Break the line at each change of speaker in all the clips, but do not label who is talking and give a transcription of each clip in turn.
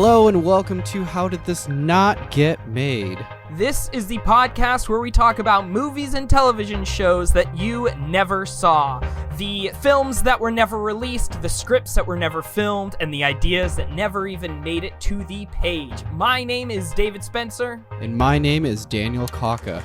Hello and welcome to How Did This Not Get Made?
This is the podcast where we talk about movies and television shows that you never saw. The films that were never released, the scripts that were never filmed, and the ideas that never even made it to the page. My name is David Spencer.
And my name is Daniel Kaka.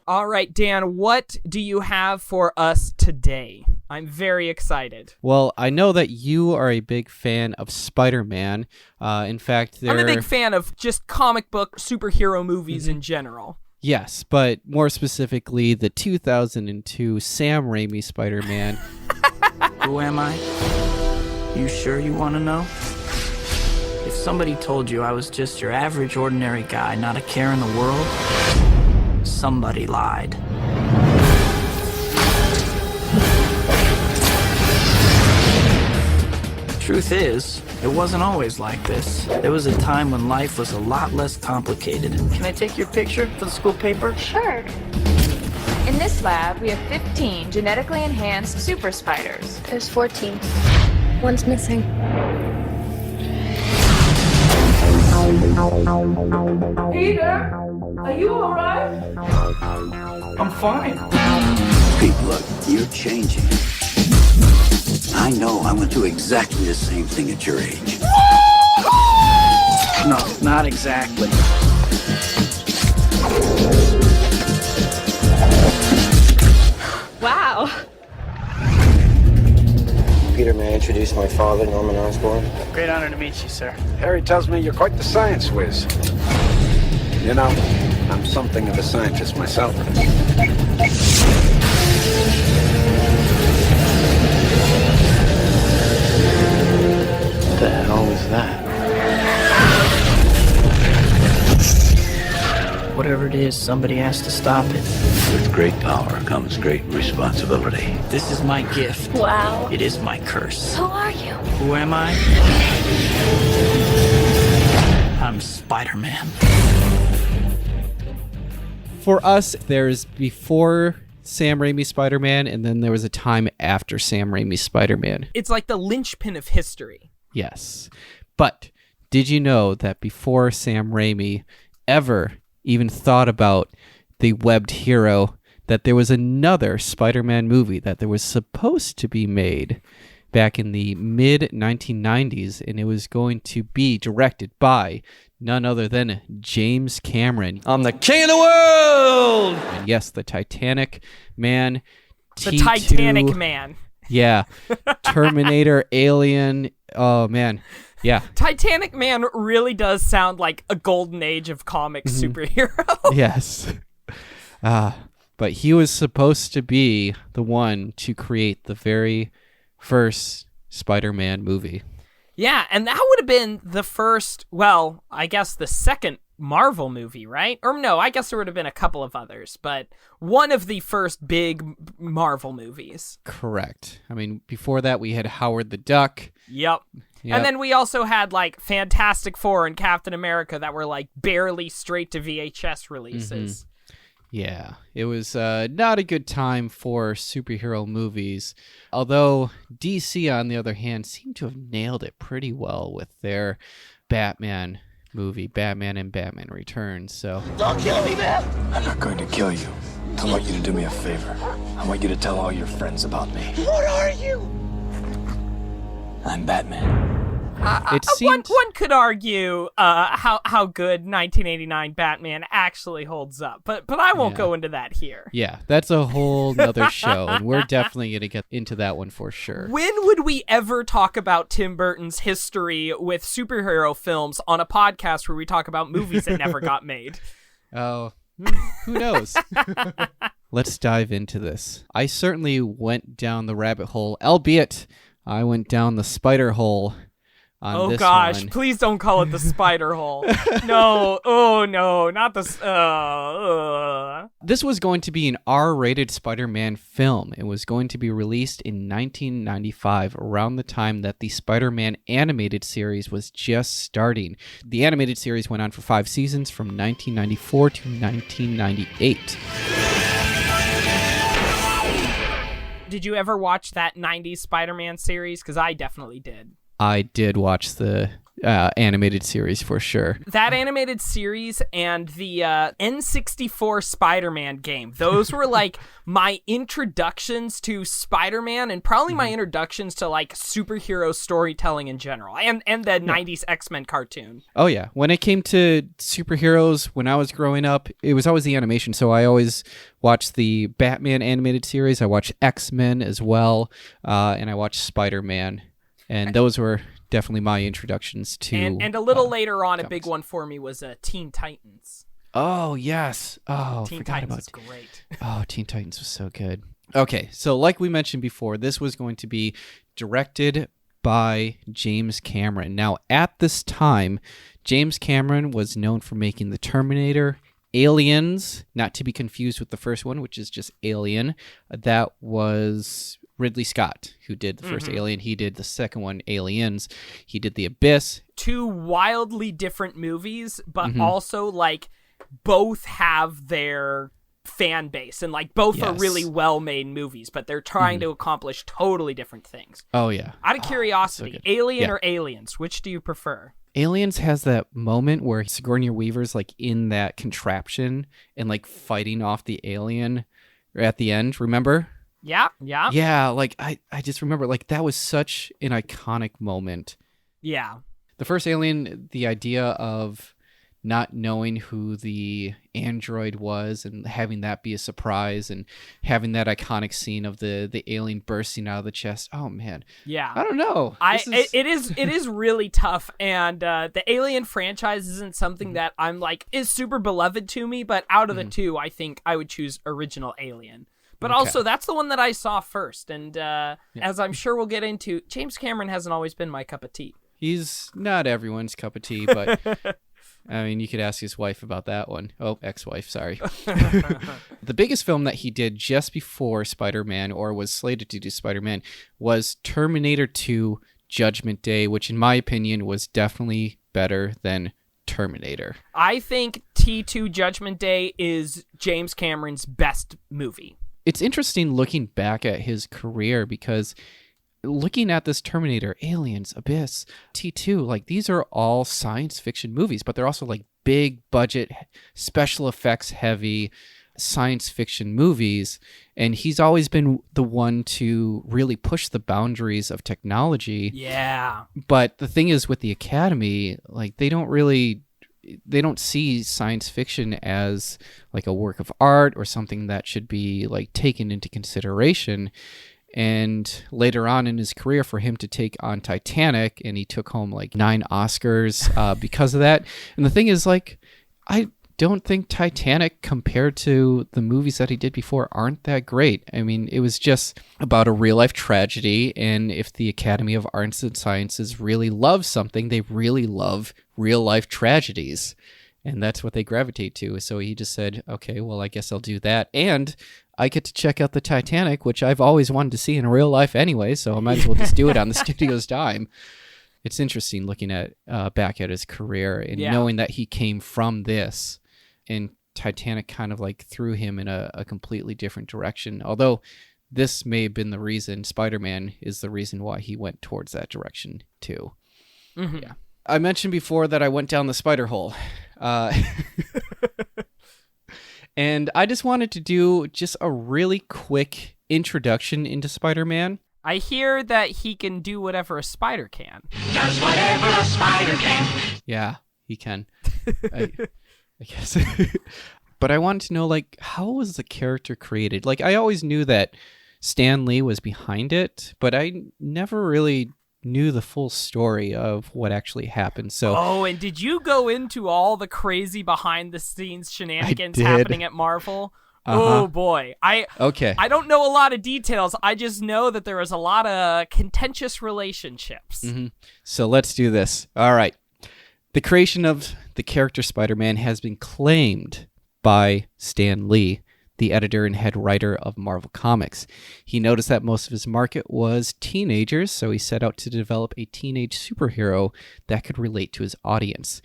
All right, Dan, what do you have for us today? I'm very excited.
Well, I know that you are a big fan of Spider-Man. In fact,
I'm a big fan of just comic book superhero movies in general.
Yes, but more specifically, the 2002 Sam Raimi Spider-Man.
Who am I? You sure you want to know? If somebody told you I was just your average, ordinary guy, not a care in the world, somebody lied. Truth is, it wasn't always like this. There was a time when life was a lot less complicated. Can I take your picture for the school paper?
Sure. In this lab, we have 15 genetically enhanced super spiders.
There's 14. One's missing.
Peter, are you alright?
I'm fine.
Pete, look, you're changing. I know I went through exactly the same thing at your age.
No, not exactly.
Wow.
Peter, may I introduce my father, Norman Osborn?
Great honor to meet you, sir.
Harry tells me you're quite the science whiz. You know, I'm something of a scientist myself.
What the hell was that? Whatever it is, somebody has to stop it.
With great power comes great responsibility.
This is my gift.
Wow.
It is my curse.
Who are you?
Who am I? I'm Spider-Man.
For us, there's before Sam Raimi Spider-Man, and then there was a time after Sam Raimi Spider-Man.
It's like the linchpin of history.
Yes. But did you know that before Sam Raimi ever even thought about the webbed hero, that there was another Spider-Man movie that there was supposed to be made back in the mid-1990s, and it was going to be directed by none other than James Cameron.
I'm the king of the world!
And yes, the Titanic Man.
The
T2,
Titanic Man.
Yeah. Terminator, Alien. Oh, man. Yeah.
Titanic Man really does sound like a golden age of comic superhero.
Yes. But he was supposed to be the one to create the very first Spider-Man movie.
Yeah, and that would have been the first, well, I guess the second Marvel movie, right? Or no, I guess there would have been a couple of others, but one of the first big Marvel movies.
Correct. I mean, before that, we had Howard the Duck.
Yep. And then we also had, like, Fantastic Four and Captain America that were, like, barely straight to VHS releases.
Yeah, it was not a good time for superhero movies, although DC, on the other hand, seemed to have nailed it pretty well with their Batman movie, Batman and Batman Returns. So
Don't kill me, man!
I'm not going to kill you. I want you to do me a favor. I want you to tell all your friends about me.
What are you?
I'm Batman.
One could argue how good 1989 Batman actually holds up, but I won't go into that here.
Yeah, that's a whole nother show, and we're definitely going to get into that one for sure.
When would we ever talk about Tim Burton's history with superhero films on a podcast where we talk about movies that never got made?
Oh, who knows? Let's dive into this. I certainly went down the rabbit hole, albeit I went down the spider hole on
Oh
this
gosh,
one.
please don't call it the spider hole. No, oh no, not the...
This was going to be an R-rated Spider-Man film. It was going to be released in 1995, around the time that the Spider-Man animated series was just starting. The animated series went on for 5 seasons from 1994 to 1998.
Did you ever watch that 90s Spider-Man series? Because I definitely did.
I did watch the animated series for sure.
That animated series and the N64 Spider-Man game, those were like my introductions to Spider-Man and probably my introductions to like superhero storytelling in general, and the 90s X-Men cartoon.
Oh yeah, when it came to superheroes when I was growing up, it was always the animation, so I always watched the Batman animated series, I watched X-Men as well, and I watched Spider-Man. And those were definitely my introductions to...
And a little later on, comics. A big one for me was Teen Titans.
Oh, yes. Oh,
Teen
forgot
Titans
about...
is great.
Oh, Teen Titans was so good. Okay, so like we mentioned before, this was going to be directed by James Cameron. Now, at this time, James Cameron was known for making the Terminator, Aliens, not to be confused with the first one, which is just Alien. That was... Ridley Scott, who did the first Alien. He did the second one, Aliens. He did The Abyss.
2 wildly different movies, but also, like, both have their fan base. And, like, both are really well-made movies, but they're trying to accomplish totally different things.
Oh, yeah.
Out of curiosity,
so
Alien or Aliens, which do you prefer?
Aliens has that moment where Sigourney Weaver's, like, in that contraption and, like, fighting off the alien at the end, remember?
Yeah.
Yeah, like, I just remember, like, that was such an iconic moment.
Yeah.
The first Alien, the idea of not knowing who the android was and having that be a surprise and having that iconic scene of the alien bursting out of the chest. Oh, man.
Yeah.
I don't know.
It is really tough, and the Alien franchise isn't something that I'm, like, is super beloved to me, but out of the 2, I think I would choose original Alien. But also, that's the one that I saw first. And as I'm sure we'll get into, James Cameron hasn't always been my cup of tea.
He's not everyone's cup of tea, but I mean, you could ask his wife about that one. Oh, ex-wife, sorry. The biggest film that he did just before Spider-Man, or was slated to do Spider-Man, was Terminator 2 Judgment Day, which in my opinion was definitely better than Terminator.
I think T2 Judgment Day is James Cameron's best movie.
It's interesting looking back at his career because looking at this Terminator, Aliens, Abyss, T2, like these are all science fiction movies, but they're also like big budget, special effects heavy science fiction movies. And he's always been the one to really push the boundaries of technology.
Yeah.
But the thing is with the Academy, like they don't see science fiction as like a work of art or something that should be like taken into consideration. And later on in his career, for him to take on Titanic, and he took home like 9 Oscars because of that. And the thing is, like, I don't think Titanic compared to the movies that he did before aren't that great. I mean, it was just about a real life tragedy. And if the Academy of Arts and Sciences really loves something, they really love real life tragedies. And that's what they gravitate to. So he just said, okay, well, I guess I'll do that. And I get to check out the Titanic, which I've always wanted to see in real life anyway. So I might as well just do it on the studio's dime. It's interesting looking at back at his career and knowing that he came from this. And Titanic kind of like threw him in a completely different direction. Although this may have been the reason, Spider-Man is the reason why he went towards that direction too. Mm-hmm. Yeah. I mentioned before that I went down the spider hole. And I just wanted to do just a really quick introduction into Spider-Man.
I hear that he can do whatever a spider can.
Does whatever a spider can.
Yeah, he can. I guess. But I wanted to know, like, how was the character created? Like, I always knew that Stan Lee was behind it, but I never really knew the full story of what actually happened. So,
and did you go into all the crazy behind the scenes shenanigans happening at Marvel? Oh boy.
Okay.
I don't know a lot of details. I just know that there was a lot of contentious relationships.
Mm-hmm. So let's do this. All right. The creation of the character Spider-Man has been claimed by Stan Lee, the editor and head writer of Marvel Comics. He noticed that most of his market was teenagers, so he set out to develop a teenage superhero that could relate to his audience.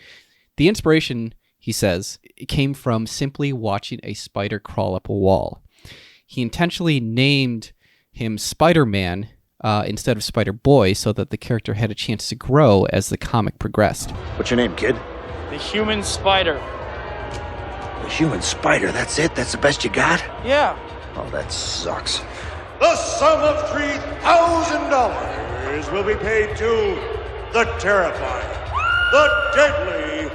The inspiration, he says, it came from simply watching a spider crawl up a wall. He intentionally named him Spider-Man instead of Spider-Boy so that the character had a chance to grow as the comic progressed.
What's your name, kid?
The Human Spider.
The Human Spider, that's it? That's the best you got?
Yeah.
Oh, that sucks.
The sum of $3,000 will be paid to the terrifying, the deadly,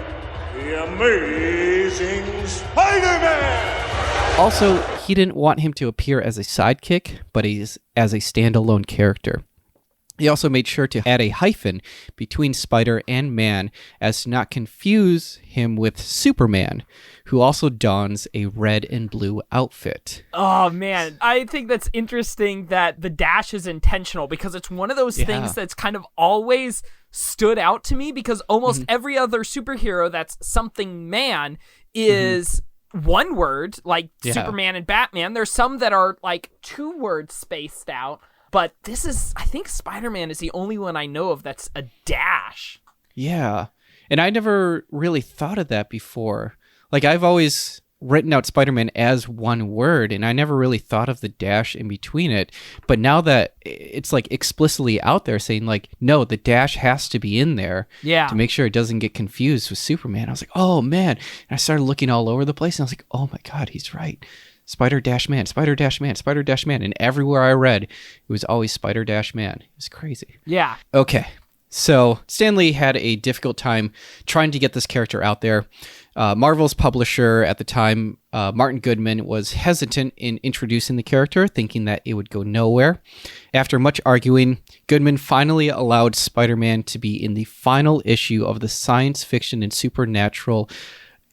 the amazing Spider-Man!
Also, he didn't want him to appear as a sidekick, but as a standalone character. He also made sure to add a hyphen between Spider and Man as to not confuse him with Superman, who also dons a red and blue outfit.
Oh, man. I think that's interesting that the dash is intentional because it's one of those things that's kind of always stood out to me because almost every other superhero that's something man is one word, like Superman and Batman. There's some that are like 2 words spaced out. But I think Spider-Man is the only one I know of that's a dash.
Yeah. And I never really thought of that before. Like, I've always written out Spider-Man as one word, and I never really thought of the dash in between it. But now that it's, like, explicitly out there saying, like, no, the dash has to be in there to make sure it doesn't get confused with Superman. I was like, oh, man. And I started looking all over the place, and I was like, oh, my God, he's right. Spider-Man, Spider-Man, Spider-Man. And everywhere I read, it was always Spider-Man. It was crazy.
Yeah.
Okay. So Stan Lee had a difficult time trying to get this character out there. Marvel's publisher at the time, Martin Goodman, was hesitant in introducing the character, thinking that it would go nowhere. After much arguing, Goodman finally allowed Spider-Man to be in the final issue of the science fiction and supernatural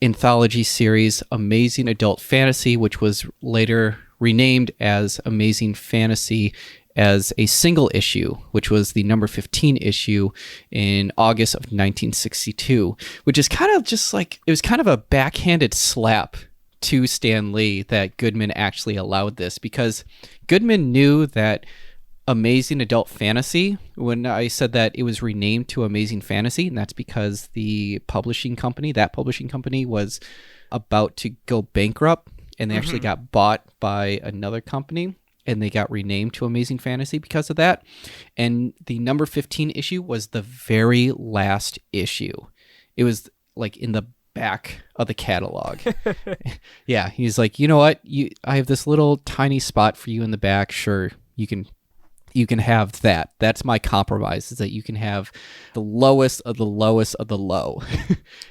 anthology series Amazing Adult Fantasy, which was later renamed as Amazing Fantasy as a single issue, which was the number 15 issue in August of 1962, which is kind of just like, it was kind of a backhanded slap to Stan Lee that Goodman actually allowed this, because Goodman knew that Amazing Adult Fantasy, when I said that it was renamed to Amazing Fantasy, and that's because that publishing company was about to go bankrupt, and they actually got bought by another company, and they got renamed to Amazing Fantasy because of that. And the number 15 issue was the very last issue. It was like in the back of the catalog. Yeah, he's like, you know what? I have this little tiny spot for you in the back. Sure, you can have that. That's my compromise, is that you can have the lowest of the lowest of the low.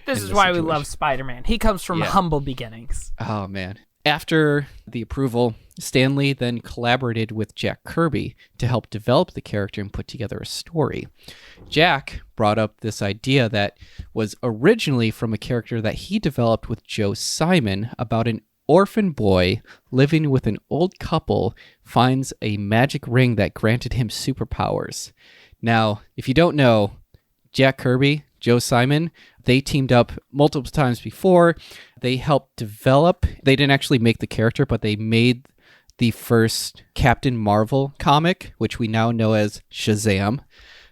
This is why we love Spider-Man. He comes from humble beginnings.
Oh, man. After the approval, Stan Lee then collaborated with Jack Kirby to help develop the character and put together a story. Jack brought up this idea that was originally from a character that he developed with Joe Simon about an orphan boy living with an old couple finds a magic ring that granted him superpowers. Now, if you don't know, Jack Kirby, Joe Simon, they teamed up multiple times before. They helped develop, they didn't actually make the character, but they made the first Captain Marvel comic, which we now know as Shazam.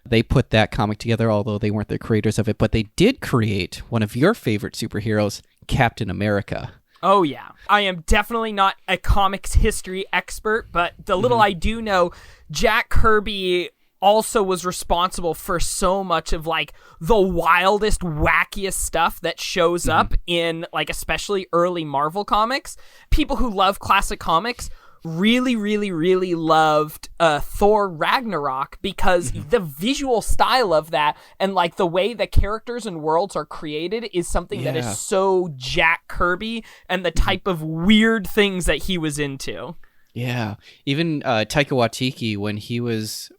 They put that comic together, although they weren't the creators of it, but they did create one of your favorite superheroes, Captain America.
Oh, yeah. I am definitely not a comics history expert, but the little I do know, Jack Kirby also was responsible for so much of like the wildest, wackiest stuff that shows up in like especially early Marvel comics. People who love classic comics really, really, really loved Thor Ragnarok because the visual style of that and like the way the characters and worlds are created is something that is so Jack Kirby and the type of weird things that he was into.
Yeah. Even Taika Waititi, when he was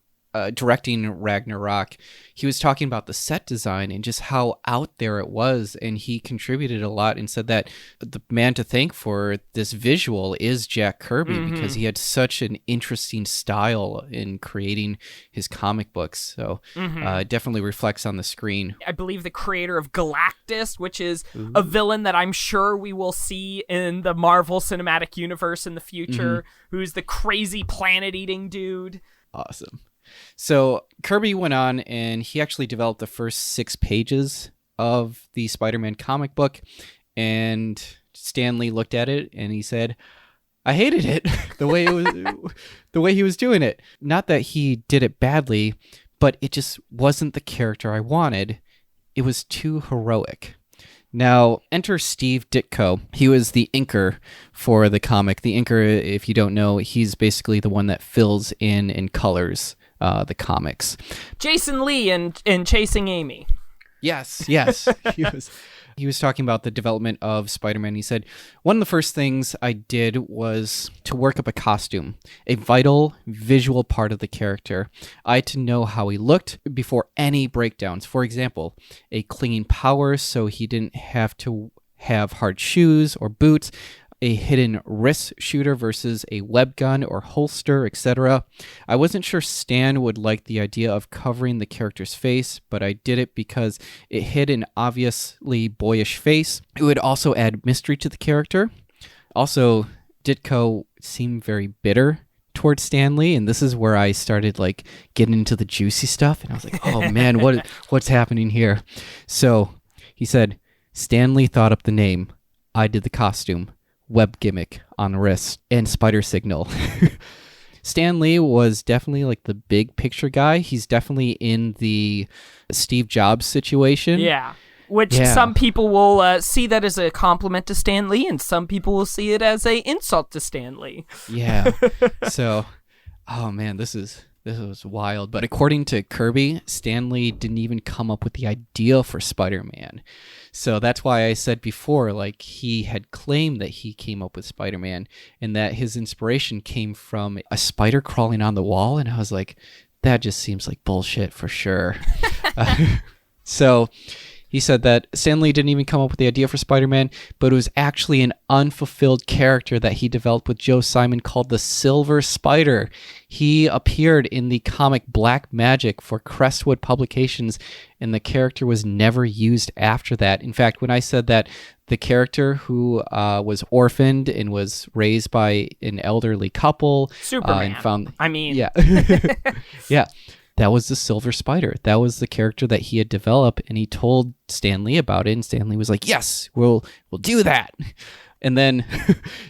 directing Ragnarok, he was talking about the set design and just how out there it was, and he contributed a lot and said that the man to thank for this visual is Jack Kirby because he had such an interesting style in creating his comic books. So it definitely reflects on the screen.
I believe the creator of Galactus, which is a villain that I'm sure we will see in the Marvel Cinematic Universe in the future, who's the crazy planet-eating dude.
Awesome. So Kirby went on and he actually developed the first 6 pages of the Spider-Man comic book, and Stan Lee looked at it and he said, I hated it the way it was, the way he was doing it. Not that he did it badly, but it just wasn't the character I wanted. It was too heroic. Now, enter Steve Ditko. He was the inker for the comic. The inker, if you don't know, he's basically the one that fills in and colors the comics.
Jason Lee in Chasing Amy.
Yes. He was talking about the development of Spider-Man. He said, one of the first things I did was to work up a costume, a vital visual part of the character. I had to know how he looked before any breakdowns. For example, a clinging power so he didn't have to have hard shoes or boots, a hidden wrist shooter versus a web gun or holster, etc. I wasn't sure Stan would like the idea of covering the character's face, but I did it because it hid an obviously boyish face. It would also add mystery to the character. Also, Ditko seemed very bitter towards Stan Lee, and this is where I started like getting into the juicy stuff, and I was like, oh man, what's happening here? So he said, Stan Lee thought up the name. I did the costume. Web gimmick on wrist and spider signal. Stan Lee was definitely like the big picture guy. He's definitely in the Steve Jobs situation.
Yeah. Which some people will see that as a compliment to Stan Lee, and some people will see it as a insult to Stan Lee.
Yeah. So, oh man, this was wild. But according to Kirby, Stan Lee didn't even come up with the idea for Spider-Man. So that's why I said before, like, he had claimed that he came up with Spider-Man and that his inspiration came from a spider crawling on the wall. And I was like, that just seems like bullshit for sure. So he said that Stan Lee didn't even come up with the idea for Spider-Man, but it was actually an unfulfilled character that he developed with Joe Simon called the Silver Spider. He appeared in the comic Black Magic for Crestwood Publications, and the character was never used after that. In fact, when I said that the character who was orphaned and was raised by an elderly couple,
Superman.
Yeah. Yeah. That was the Silver Spider. That was the character that he had developed, and he told Stan Lee about it, and Stan Lee was like, yes, we'll do that. And then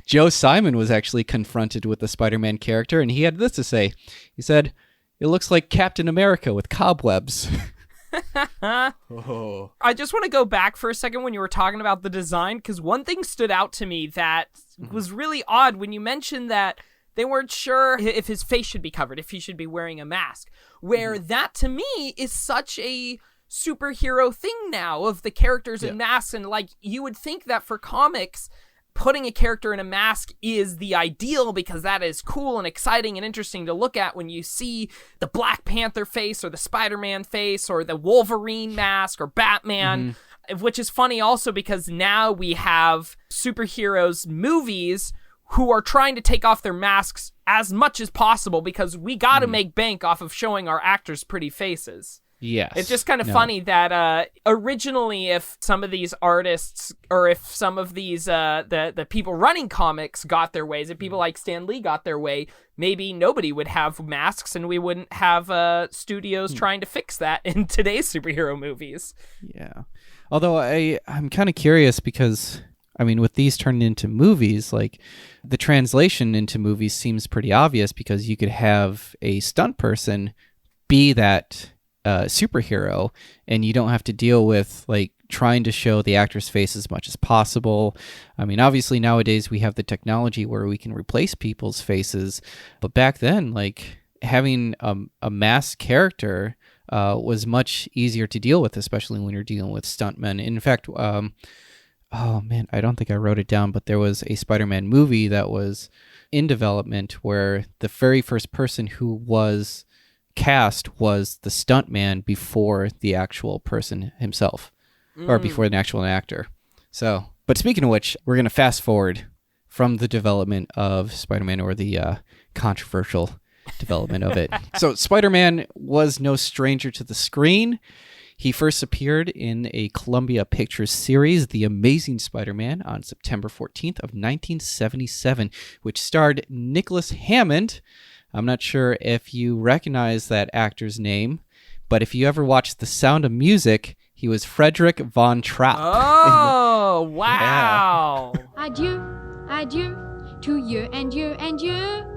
Joe Simon was actually confronted with the Spider-Man character, and he had this to say. He said, it looks like Captain America with cobwebs.
Oh. I just want to go back for a second when you were talking about the design, because one thing stood out to me that was really odd when you mentioned that they weren't sure if his face should be covered, if he should be wearing a mask. Where that, to me, is such a superhero thing now of the characters in masks. And, like, you would think that for comics, putting a character in a mask is the ideal because that is cool and exciting and interesting to look at when you see the Black Panther face or the Spider-Man face or the Wolverine mask or Batman. Which is funny also because now we have superheroes movies who are trying to take off their masks as much as possible because we got to make bank off of showing our actors' pretty faces.
Yes.
It's just kind of funny that originally if some of these artists or if some of these the people running comics got their ways, if people like Stan Lee got their way, maybe nobody would have masks and we wouldn't have studios trying to fix that in today's superhero movies.
Yeah. Although I'm kind of curious because, I mean, with these turned into movies, like the translation into movies seems pretty obvious because you could have a stunt person be that superhero and you don't have to deal with like trying to show the actor's face as much as possible. I mean, obviously nowadays we have the technology where we can replace people's faces, but back then, like having a masked character was much easier to deal with, especially when you're dealing with stuntmen. In fact, oh man, I don't think I wrote it down, but there was a Spider-Man movie that was in development where the very first person who was cast was the stuntman before the actual person himself, or before an actual actor. So, but speaking of which, we're going to fast forward from the development of Spider-Man, or the controversial development of it. So Spider-Man was no stranger to the screen. He first appeared in a Columbia Pictures series, The Amazing Spider-Man, on September 14th of 1977, which starred Nicholas Hammond. I'm not sure if you recognize that actor's name, but if you ever watched The Sound of Music, he was Frederick Von Trapp.
Oh, wow.
Adieu, adieu to you and you and you.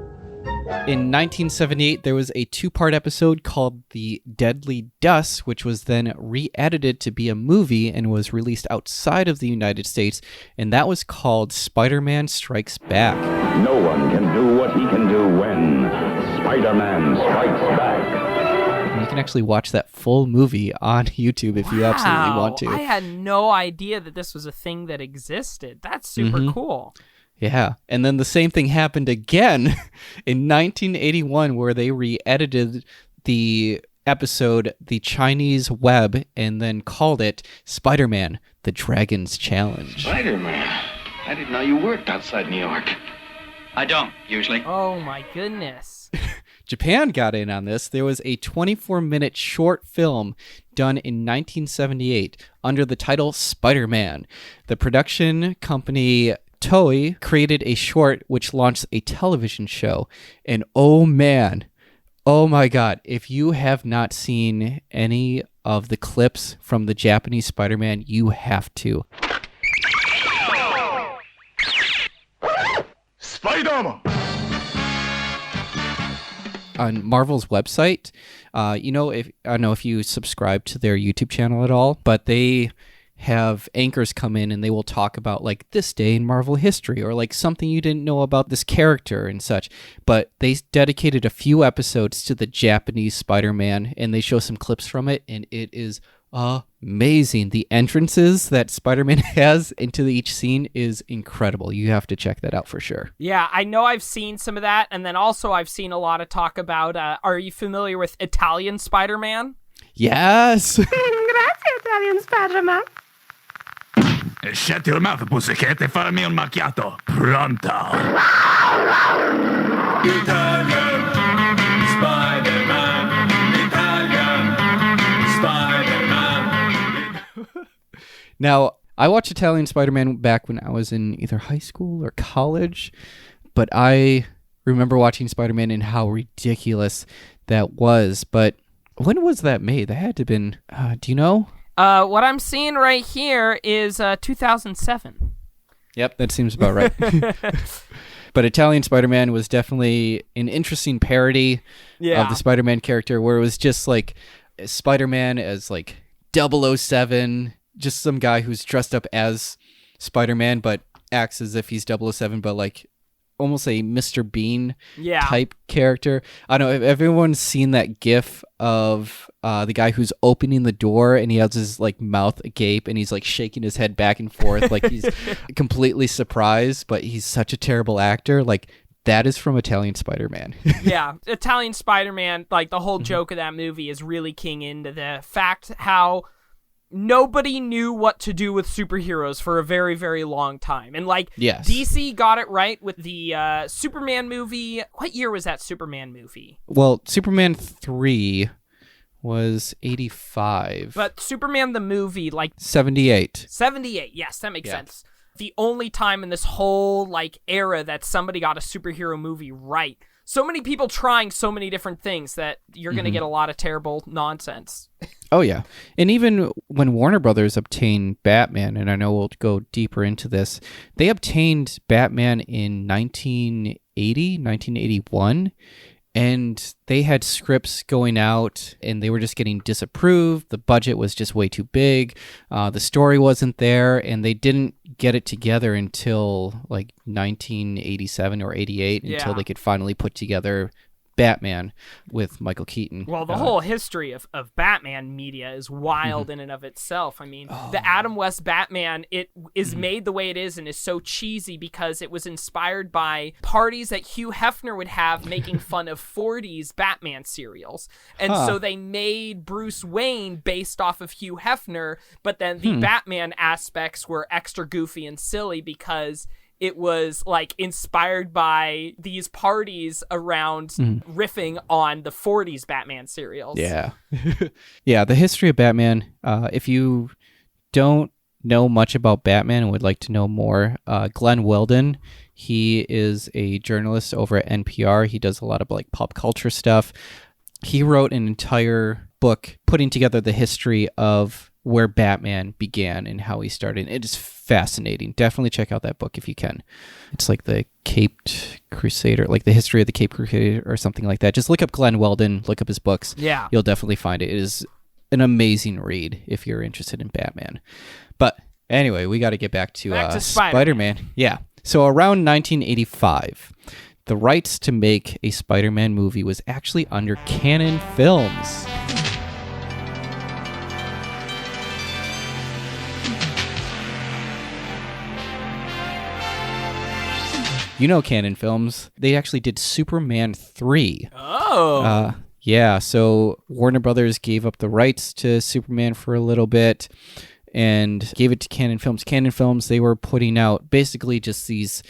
In 1978, there was a 2-part episode called The Deadly Dust, which was then re-edited to be a movie and was released outside of the United States, and that was called Spider-Man Strikes Back.
No one can do what he can do when Spider-Man strikes back.
And you can actually watch that full movie on YouTube if you absolutely want to.
I had no idea that this was a thing that existed. That's super cool.
Yeah, and then the same thing happened again in 1981, where they re-edited the episode The Chinese Web and then called it Spider-Man, The Dragon's Challenge.
Spider-Man? I didn't know you worked outside New York. I don't, usually.
Oh my goodness.
Japan got in on this. There was a 24-minute short film done in 1978 under the title Spider-Man. The production company Toei created a short which launched a television show. And oh man, oh my god, if you have not seen any of the clips from the Japanese Spider-Man, you have to.
Spider-Man!
On Marvel's website, I don't know if you subscribe to their YouTube channel at all, but they have anchors come in and they will talk about like this day in Marvel history, or like something you didn't know about this character and such. But they dedicated a few episodes to the Japanese Spider-Man, and they show some clips from it, and it is amazing. The entrances that Spider-Man has into each scene is incredible. You have to check that out for sure.
Yeah, I know I've seen some of that, and then also I've seen a lot of talk about, are you familiar with Italian Spider-Man?
Yes!
Grazie, Italian Spider-Man.
Shut your mouth, pussycat, e farmi un macchiato. Pronto.
Italian Spider-Man. Italian Spider-Man.
Now, I watched Italian Spider-Man back when I was in either high school or college, but I remember watching Spider-Man and how ridiculous that was. But when was that made? That had to have been, do you know?
What I'm seeing right here is 2007.
Yep, that seems about right. But Italian Spider-Man was definitely an interesting parody of the Spider-Man character, where it was just like Spider-Man as like 007, just some guy who's dressed up as Spider-Man but acts as if he's 007, but like almost a Mr. Bean type character. I don't know if everyone's seen that gif of the guy who's opening the door and he has his like mouth agape and he's like shaking his head back and forth like he's completely surprised, but he's such a terrible actor. Like that is from Italian Spider-Man.
Yeah, Italian Spider-Man, like the whole joke of that movie is really keying into the fact how nobody knew what to do with superheroes for a very, very long time. And like DC got it right with the Superman movie. What year was that Superman movie?
Well, Superman 3 was 85.
But Superman the movie, like
78.
78, yes, that makes sense. The only time in this whole like era that somebody got a superhero movie right. So many people trying so many different things that you're going to get a lot of terrible nonsense.
Oh, yeah. And even when Warner Brothers obtained Batman, and I know we'll go deeper into this, they obtained Batman in 1981, and they had scripts going out, and they were just getting disapproved. The budget was just way too big. The story wasn't there, and they didn't get it together until like 1987 or 88 until they could finally put together Batman with Michael Keaton.
Well, the whole history of Batman media is wild in and of itself. I mean, the Adam West Batman, it is made the way it is and is so cheesy because it was inspired by parties that Hugh Hefner would have making fun of 40s Batman serials. And so they made Bruce Wayne based off of Hugh Hefner, but then the Batman aspects were extra goofy and silly because it was like inspired by these parties around riffing on the 40s Batman serials.
Yeah. Yeah, the history of Batman, if you don't know much about Batman and would like to know more, Glenn Weldon, he is a journalist over at NPR. He does a lot of like pop culture stuff. He wrote an entire book putting together the history of where Batman began and how he started. It is fascinating. Definitely check out that book if you can. It's like the Caped Crusader, like the history of the Caped Crusader or something like that. Just look up Glenn Weldon, look up his books.
Yeah.
You'll definitely find it. It is an amazing read if you're interested in Batman. But anyway, we got to get back to Spider-Man. Yeah. So around 1985, the rights to make a Spider-Man movie was actually under Canon Films. You know Canon Films. They actually did Superman 3.
Oh.
Yeah, so Warner Brothers gave up the rights to Superman for a little bit and gave it to Canon Films. Canon Films, they were putting out basically just these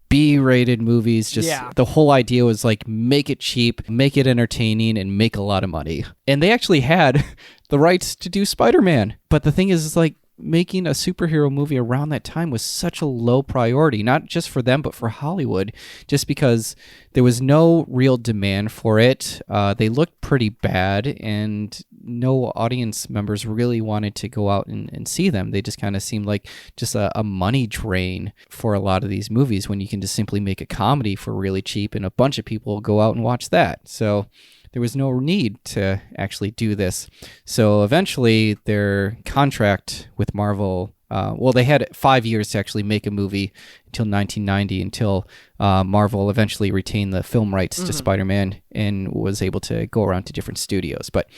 B-rated movies. The whole idea was like make it cheap, make it entertaining, and make a lot of money. And they actually had the rights to do Spider-Man. But the thing is like, making a superhero movie around that time was such a low priority, not just for them, but for Hollywood, just because there was no real demand for it. They looked pretty bad, and no audience members really wanted to go out and see them. They just kind of seemed like just a money drain for a lot of these movies when you can just simply make a comedy for really cheap, and a bunch of people go out and watch that. So there was no need to actually do this. So eventually their contract with Marvel, they had 5 years to actually make a movie until 1990, until Marvel eventually retained the film rights to Spider-Man and was able to go around to different studios. But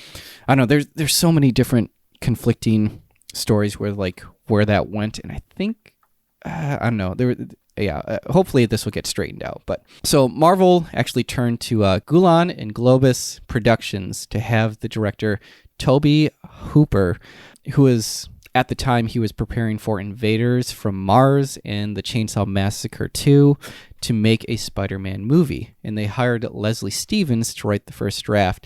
I don't know, there's so many different conflicting stories where that went. And I think, I don't know, hopefully this will get straightened out. But so Marvel actually turned to Gulan and Globus Productions to have the director Toby Hooper, who was at the time he was preparing for Invaders from Mars and the Chainsaw Massacre 2 to make a Spider-Man movie. And they hired Leslie Stevens to write the first draft,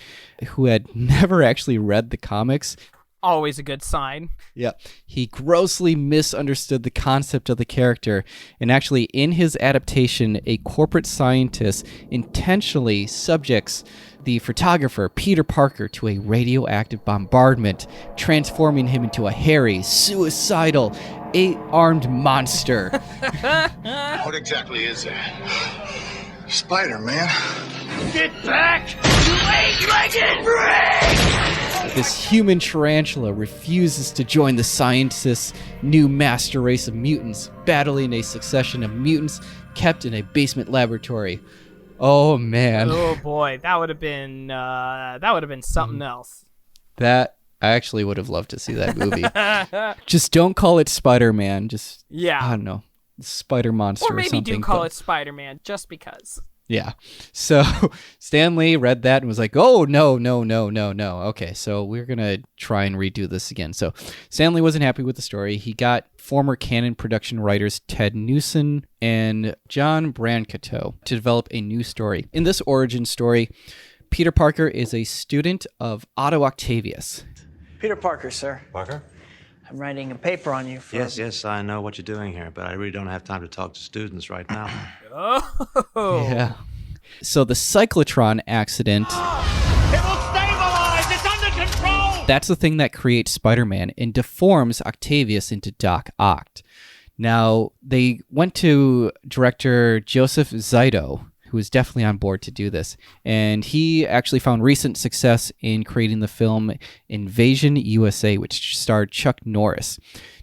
who had never actually read the comics.
Always a good sign.
Yeah. He grossly misunderstood the concept of the character, and actually in his adaptation, a corporate scientist intentionally subjects the photographer Peter Parker to a radioactive bombardment, transforming him into a hairy, suicidal, 8-armed monster.
What exactly is that? Spider-Man.
Get back, you 8-legged freak!
This human tarantula refuses to join the scientists' new master race of mutants, battling a succession of mutants kept in a basement laboratory. Oh man!
Oh boy, that would have been something else.
That I actually would have loved to see that movie. Just don't call it Spider-Man. Just I don't know, Spider Monster
or maybe
something.
Do call it Spider-Man just because.
Yeah. So Stan Lee read that and was like, oh, no. Okay, so we're going to try and redo this again. So Stan Lee wasn't happy with the story. He got former Canon production writers Ted Newson and John Brancato to develop a new story. In this origin story, Peter Parker is a student of Otto Octavius.
Peter Parker, sir.
Parker?
I'm writing a paper on you for...
Yes, I know what you're doing here, but I really don't have time to talk to students right now.
Oh!
Yeah. So the cyclotron accident...
It will stabilize! It's under control!
That's the thing that creates Spider-Man and deforms Octavius into Doc Ock. Now, they went to director Joseph Zito, who was definitely on board to do this. And he actually found recent success in creating the film Invasion USA, which starred Chuck Norris.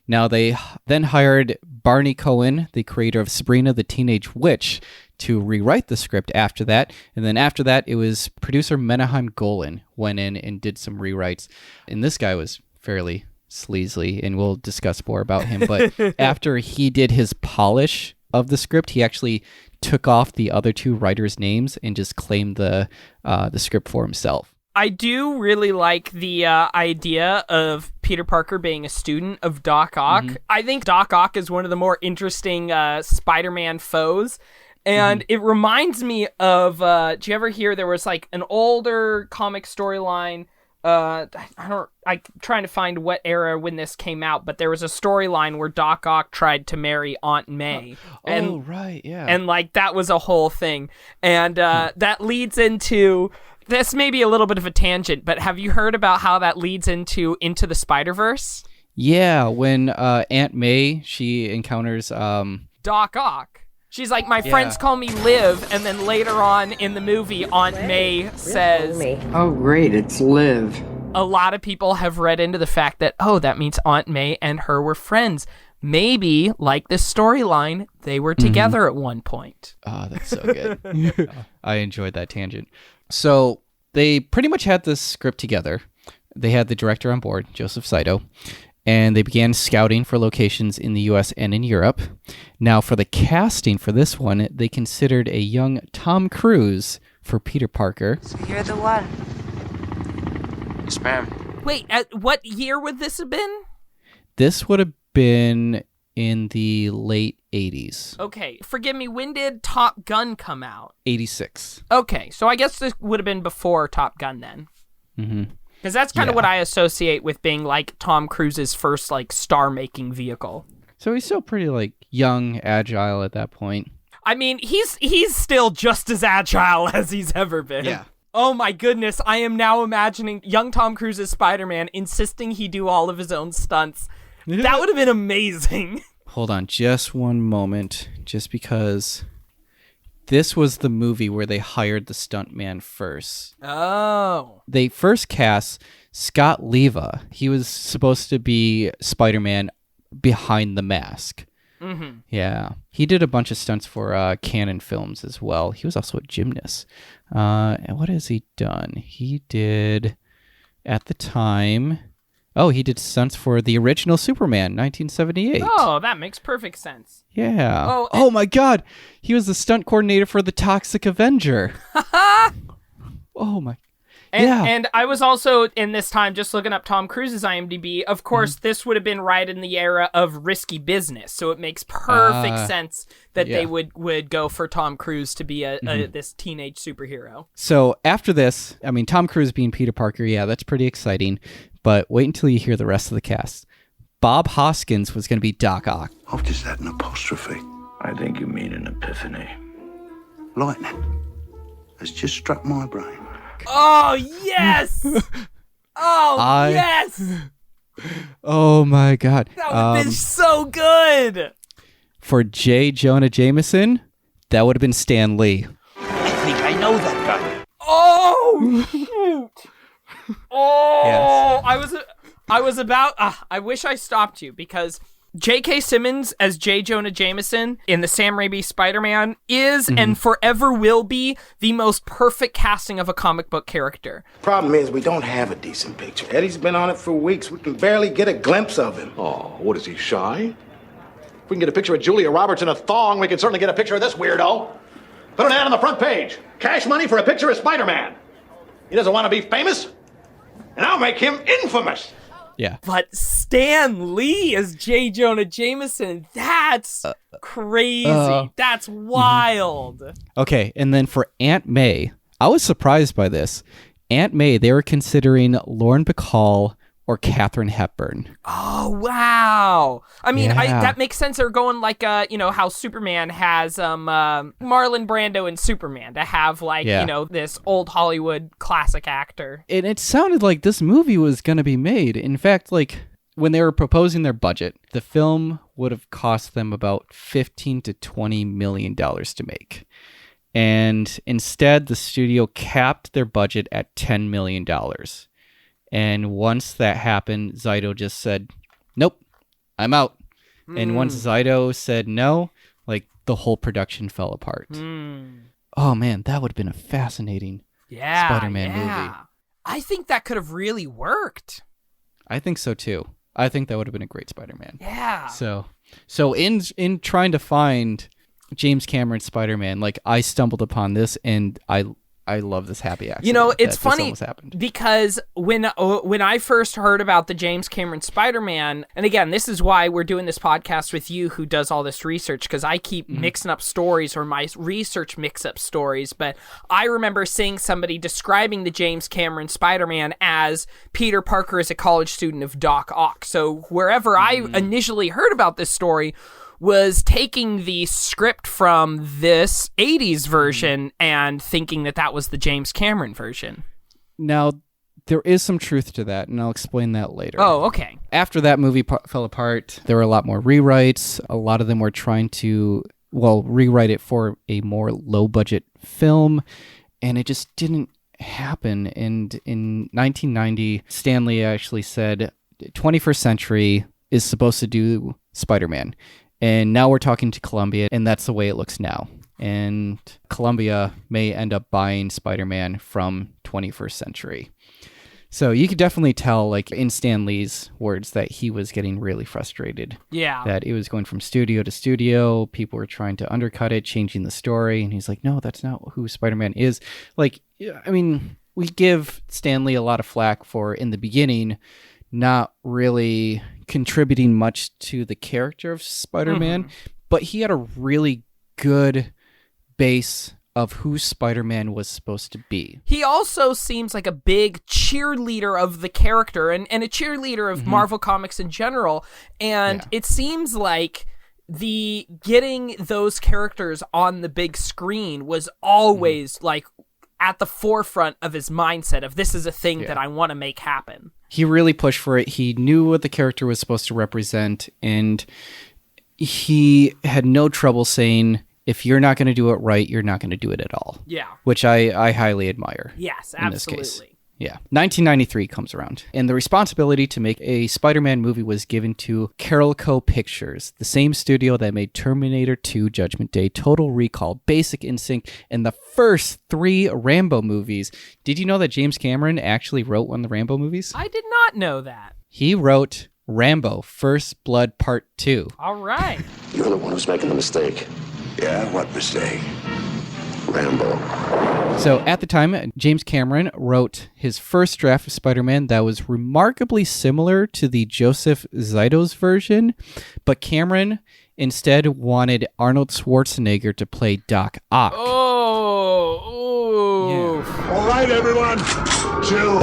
Now, they then hired Barney Cohen, the creator of Sabrina the Teenage Witch, to rewrite the script after that. And then after that, it was producer Menahem Golan went in and did some rewrites. And this guy was fairly sleazy, and we'll discuss more about him. But after he did his polish of the script, he actually took off the other two writers' names and just claimed the script for himself.
I do really like the idea of Peter Parker being a student of Doc Ock. Mm-hmm. I think Doc Ock is one of the more interesting Spider-Man foes. And it reminds me of, do you ever hear there was like an older comic storyline? I'm trying to find what era when this came out, but there was a storyline where Doc Ock tried to marry Aunt May.
Right, yeah.
And like that was a whole thing. And that leads into, this may be a little bit of a tangent, but have you heard about how that leads into the Spider-Verse?
Yeah, when Aunt May, she encounters
Doc Ock. She's like, my friends call me Liv, and then later on in the movie, Aunt May says,
oh great, it's Liv.
A lot of people have read into the fact that, oh, that means Aunt May and her were friends. Maybe, like this storyline, they were together at one point.
Oh, that's so good. I enjoyed that tangent. So they pretty much had this script together. They had the director on board, Joseph Saito, and they began scouting for locations in the U.S. and in Europe. Now, for the casting for this one, they considered a young Tom Cruise for Peter Parker.
So you're the one. Yes, ma'am.
Wait, what year would this have been?
This would have been in the late 80s.
Okay, forgive me, when did Top Gun come out?
86.
Okay, so I guess this would have been before Top Gun then.
Mm-hmm.
Because that's kind of what I associate with being like Tom Cruise's first like star-making vehicle.
So he's still pretty like young, agile at that point.
I mean, he's still just as agile as he's ever been.
Yeah.
Oh my goodness, I am now imagining young Tom Cruise's Spider-Man insisting he do all of his own stunts. That would have been amazing.
Hold on just one moment, just because this was the movie where they hired the stuntman first.
Oh.
They first cast Scott Leva. He was supposed to be Spider-Man behind the mask.
Mm-hmm.
Yeah. He did a bunch of stunts for Canon Films as well. He was also a gymnast. And what has he done? He did, at the time... Oh, he did stunts for the original Superman, 1978.
Oh, that makes perfect sense.
Yeah. Oh my God. He was the stunt coordinator for the Toxic Avenger. Oh my.
And I was also, in this time, just looking up Tom Cruise's IMDb. Of course, this would have been right in the era of Risky Business. So it makes perfect sense that they would go for Tom Cruise to be this teenage superhero.
So after this, I mean, Tom Cruise being Peter Parker, yeah, that's pretty exciting. But wait until you hear the rest of the cast. Bob Hoskins was going to be Doc Ock.
Oh, is that an apostrophe?
I think you mean an epiphany.
Lightning has just struck my brain.
Oh, yes! Yes!
Oh, my God.
That would have been so good!
For J. Jonah Jameson, that would have been Stan Lee.
I think I know that guy.
Oh, shoot! Oh,
yes.
I was about, I wish I stopped you, because J.K. Simmons as J. Jonah Jameson in the Sam Raimi Spider-Man is and forever will be the most perfect casting of a comic book character.
Problem is, we don't have a decent picture. Eddie's been on it for weeks. We can barely get a glimpse of him.
Oh, what is he, shy? If we can get a picture of Julia Roberts in a thong, we can certainly get a picture of this weirdo. Put an ad on the front page. Cash money for a picture of Spider-Man. He doesn't want to be famous, and I'll make him infamous.
Yeah.
But Stan Lee as J. Jonah Jameson, that's crazy. That's wild.
Okay, and then for Aunt May, I was surprised by this. Aunt May, they were considering Lauren Bacall or Katharine Hepburn.
Oh, wow. I mean, that makes sense. They're going like, how Superman has Marlon Brando in Superman to have this old Hollywood classic actor.
And it sounded like this movie was going to be made. In fact, like when they were proposing their budget, the film would have cost them about $15 to $20 million to make. And instead, the studio capped their budget at $10 million. And once that happened, Saito just said, nope, I'm out. And once Zydo said no, like the whole production fell apart. Oh man, that would have been a fascinating Spider-Man movie.
I think that could have really worked.
I think so too. I think that would have been a great Spider-Man.
Yeah.
So in trying to find James Cameron's Spider-Man, like I stumbled upon this, and I love this happy accident.
You know, it's
that
funny
this happened.
because when I first heard about the James Cameron Spider-Man, and again, this is why we're doing this podcast with you who does all this research, because I keep mixing up stories, or my research mix up stories, but I remember seeing somebody describing the James Cameron Spider-Man as Peter Parker is a college student of Doc Ock. So wherever I initially heard about this story was taking the script from this 80s version and thinking that was the James Cameron version.
Now, there is some truth to that, and I'll explain that later.
Oh, okay.
After that movie fell apart, there were a lot more rewrites. A lot of them were trying to, rewrite it for a more low-budget film, and it just didn't happen. And in 1990, Stan Lee actually said, 21st Century is supposed to do Spider-Man. And now we're talking to Columbia, and that's the way it looks now. And Columbia may end up buying Spider-Man from 21st Century. So you could definitely tell, like in Stan Lee's words, that he was getting really frustrated.
Yeah.
That it was going from studio to studio. People were trying to undercut it, changing the story. And he's like, no, that's not who Spider-Man is. Like, I mean, we give Stan Lee a lot of flack for, in the beginning, not really contributing much to the character of Spider-Man, but he had a really good base of who Spider-Man was supposed to be.
He also seems like a big cheerleader of the character and a cheerleader of Marvel Comics in general. And it seems like the getting those characters on the big screen was always like at the forefront of his mindset of this is a thing that I want to make happen.
He really pushed for it. He knew what the character was supposed to represent, and he had no trouble saying, if you're not going to do it right, you're not going to do it at all.
Yeah.
Which I highly admire.
Yes,
in
absolutely.
This case. Yeah. 1993 comes around, and the responsibility to make a Spider-Man movie was given to Carolco Pictures, the same studio that made Terminator 2, Judgment Day, Total Recall, Basic Instinct, and the first 3 Rambo movies. Did you know that James Cameron actually wrote one of the Rambo movies?
I did not know that.
He wrote Rambo, First Blood Part 2.
All right.
You're the one who's making the mistake.
Yeah, what mistake?
Rambo.
So at the time, James Cameron wrote his first draft of Spider-Man that was remarkably similar to the Joseph Zaidos version, but Cameron instead wanted Arnold Schwarzenegger to play Doc Ock.
Oh,
yeah.
All right, everyone, chill.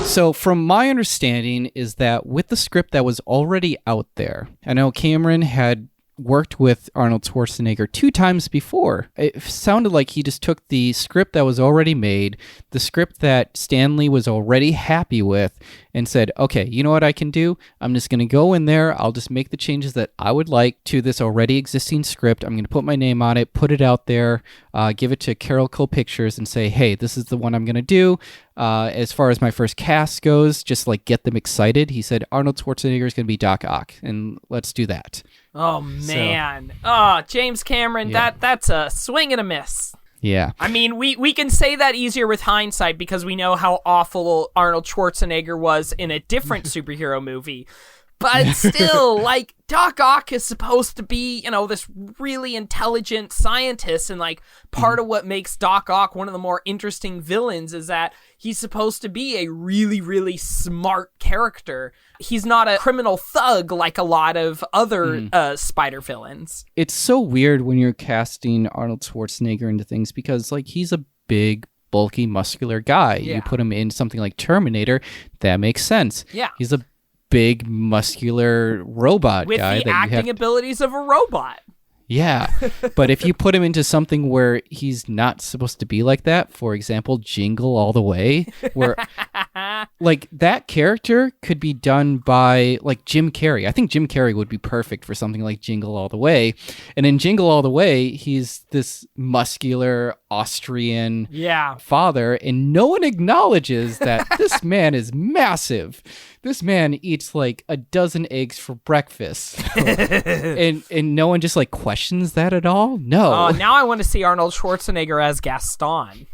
So from my understanding is that with the script that was already out there, I know Cameron had worked with Arnold Schwarzenegger 2 times before. It sounded like he just took the script that was already made, the script that Stan Lee was already happy with, and said, okay, you know what I can do? I'm just going to go in there. I'll just make the changes that I would like to this already existing script. I'm going to put my name on it, put it out there, give it to Carolco Pictures and say, hey, this is the one I'm going to do. As far as my first cast goes, just like get them excited. He said, Arnold Schwarzenegger is going to be Doc Ock, and let's do that.
Oh, man. James Cameron, that's a swing and a miss.
Yeah.
I mean, we can say that easier with hindsight because we know how awful Arnold Schwarzenegger was in a different superhero movie. But still, like, Doc Ock is supposed to be, you know, this really intelligent scientist, and, like, part of what makes Doc Ock one of the more interesting villains is that he's supposed to be a really, really smart character. He's not a criminal thug like a lot of other spider villains.
It's so weird when you're casting Arnold Schwarzenegger into things because, like, he's a big, bulky, muscular guy.
Yeah.
You put him in something like Terminator, that makes sense.
Yeah.
He's a big, muscular robot
with
guy.
With the acting abilities of a robot.
Yeah, but if you put him into something where he's not supposed to be like that, for example, Jingle All the Way, where like that character could be done by like Jim Carrey. I think Jim Carrey would be perfect for something like Jingle All the Way. And in Jingle All the Way, he's this muscular, Austrian
Yeah.
father, and no one acknowledges that this man is massive. This man eats like a dozen eggs for breakfast. and no one just like questions that at all? No.
Now I want to see Arnold Schwarzenegger as Gaston.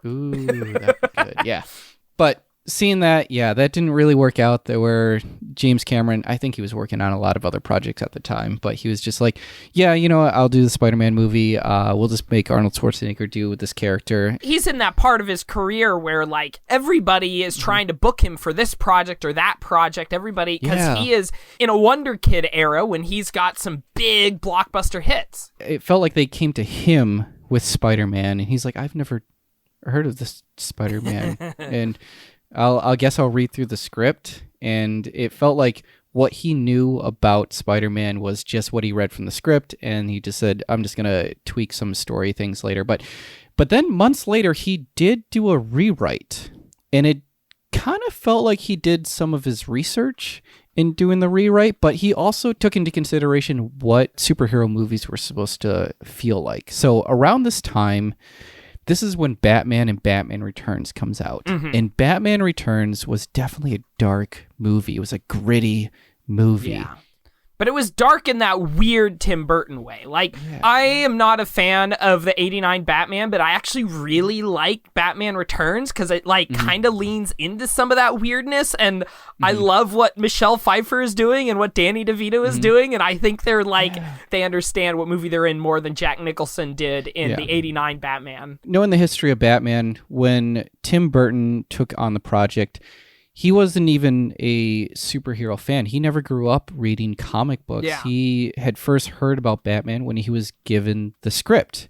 Ooh, that'd be good. Yeah. But seeing that, that didn't really work out. There were James Cameron, I think he was working on a lot of other projects at the time, but he was just like, you know what, I'll do the Spider-Man movie. We'll just make Arnold Schwarzenegger do with this character.
He's in that part of his career where like everybody is trying to book him for this project or that project. Everybody, because he is in a Wonder Kid era when he's got some big blockbuster hits.
It felt like they came to him with Spider-Man, and he's like, I've never heard of this Spider-Man. And I guess I'll read through the script, and it felt like what he knew about Spider-Man was just what he read from the script, and he just said, I'm just going to tweak some story things later. But then months later, he did do a rewrite, and it kind of felt like he did some of his research in doing the rewrite, but he also took into consideration what superhero movies were supposed to feel like. So around this time, this is when Batman and Batman Returns comes out. Mm-hmm. And Batman Returns was definitely a dark movie. It was a gritty movie.
Yeah. But it was dark in that weird Tim Burton way. Like, I am not a fan of the 89 Batman, but I actually really like Batman Returns because it, like, kind of leans into some of that weirdness. And I love what Michelle Pfeiffer is doing and what Danny DeVito is doing. And I think they're, like, they understand what movie they're in more than Jack Nicholson did in the 89 Batman.
Knowing the history of Batman, when Tim Burton took on the project, he wasn't even a superhero fan. He never grew up reading comic books.
Yeah.
He had first heard about Batman when he was given the script.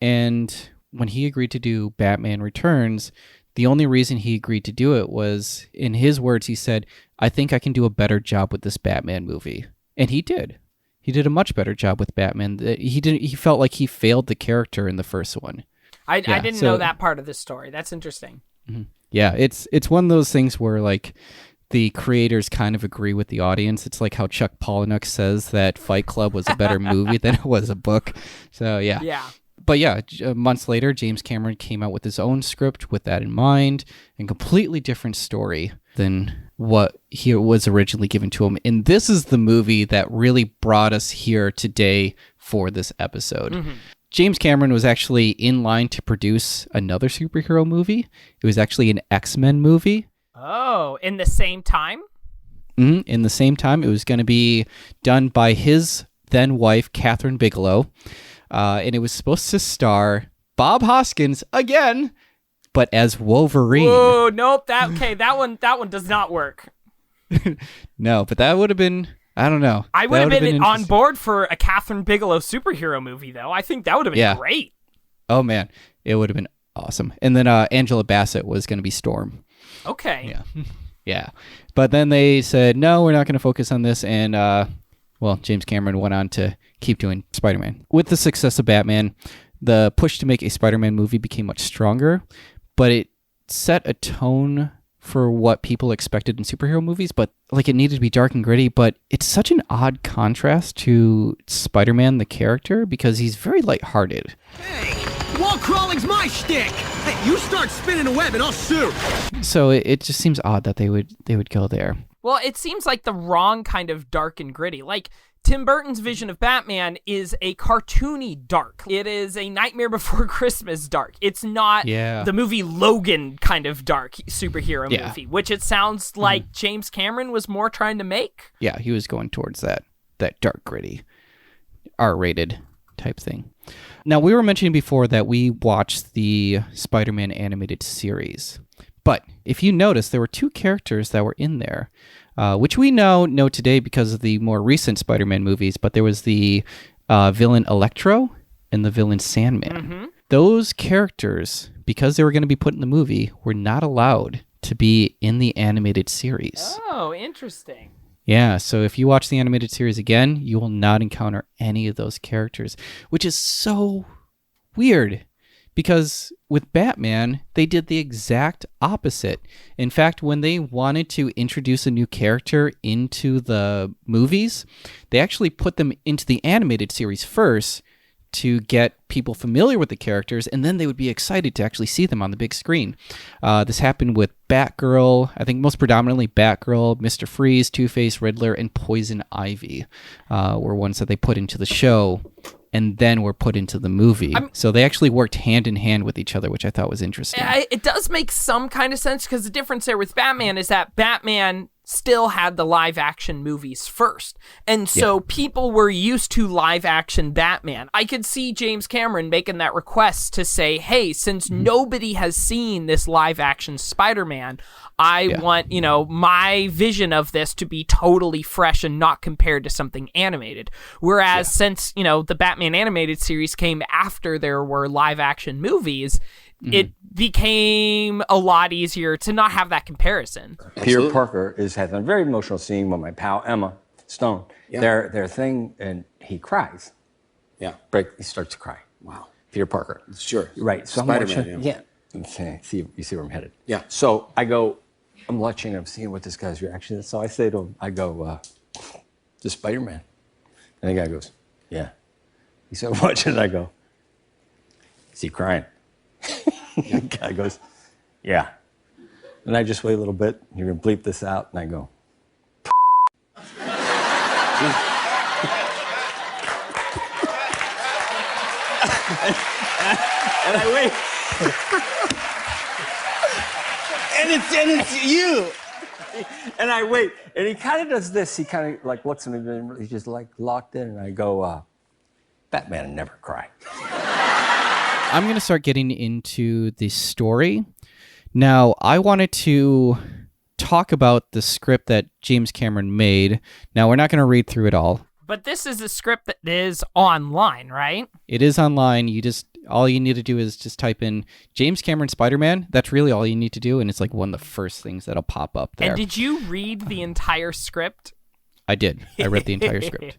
And when he agreed to do Batman Returns, the only reason he agreed to do it was, in his words, he said, I think I can do a better job with this Batman movie. And he did. He did a much better job with Batman. He felt like he failed the character in the first one.
I didn't know that part of the story. That's interesting.
Mm-hmm. Yeah, it's one of those things where like the creators kind of agree with the audience. It's like how Chuck Palahniuk says that Fight Club was a better movie than it was a book. So yeah.
Yeah.
But yeah, months later, James Cameron came out with his own script with that in mind, and completely different story than what he was originally given to him. And this is the movie that really brought us here today for this episode. Mm-hmm. James Cameron was actually in line to produce another superhero movie. It was actually an X-Men movie.
Oh, in the same time?
Mm-hmm. In the same time. It was going to be done by his then wife, Catherine Bigelow. And it was supposed to star Bob Hoskins again, but as Wolverine.
Oh, nope. That one does not work.
No, but that would have been... I don't know.
I would have been on board for a Catherine Bigelow superhero movie, though. I think that would have been great.
Oh, man. It would have been awesome. And then Angela Bassett was going to be Storm.
Okay.
Yeah. Yeah. But then they said, no, we're not going to focus on this. And, James Cameron went on to keep doing Spider-Man. With the success of Batman, the push to make a Spider-Man movie became much stronger, but it set a tone for what people expected in superhero movies, but like it needed to be dark and gritty, but it's such an odd contrast to Spider-Man the character because he's very lighthearted.
Hey, wall crawling's my shtick. Hey, you start spinning a web and I'll shoot.
So it just seems odd that they would go there.
Well, it seems like the wrong kind of dark and gritty. Like Tim Burton's vision of Batman is a cartoony dark. It is a Nightmare Before Christmas dark. It's not the movie Logan kind of dark superhero movie, which it sounds like James Cameron was more trying to make.
Yeah, he was going towards that dark, gritty, R-rated type thing. Now, we were mentioning before that we watched the Spider-Man animated series. But if you notice, there were two characters that were in there, which we know today because of the more recent Spider-Man movies, but there was the villain Electro and the villain Sandman. Mm-hmm. Those characters, because they were going to be put in the movie, were not allowed to be in the animated series.
Oh, interesting.
Yeah, so if you watch the animated series again, you will not encounter any of those characters, which is so weird. Because with Batman, they did the exact opposite. In fact, when they wanted to introduce a new character into the movies, they actually put them into the animated series first to get people familiar with the characters, and then they would be excited to actually see them on the big screen. This happened with Batgirl, I think most predominantly Batgirl, Mr. Freeze, Two-Face, Riddler, and Poison Ivy were ones that they put into the show and then were put into the movie. So they actually worked hand in hand with each other, which I thought was interesting.
It does make some kind of sense, because the difference there with Batman is that Batman still had the live action movies first. And so people were used to live action Batman. I could see James Cameron making that request to say, hey, since nobody has seen this live action Spider-Man, I want, my vision of this to be totally fresh and not compared to something animated. Whereas since, the Batman animated series came after there were live action movies, it became a lot easier to not have that comparison.
Peter Parker is having a very emotional scene with my pal Emma Stone. Yeah. Their thing, and he cries. Yeah. He starts to cry. Wow. Peter Parker.
Sure.
Right. So
Spiderman,
I'm watching. Okay. You see where I'm headed.
Yeah.
So I'm watching, I'm seeing what this guy's reaction is. So I say to him, I go, to Spider-Man. And the guy goes, yeah. He said, I'm watching it. I go, is he crying? The guy goes, yeah. And I just wait a little bit. You're going to bleep this out. And I go, and I wait. and it's you. And I wait. And he kind of does this. He kind of like looks at me and he's just like locked in. And I go, Batman never cry.
I'm going to start getting into the story. Now, I wanted to talk about the script that James Cameron made. Now, we're not going to read through it all.
But this is a script that is online, right?
It is online. All you need to do is just type in James Cameron Spider-Man. That's really all you need to do, and it's like one of the first things that'll pop up there.
And did you read the entire script?
I did. I read the entire script.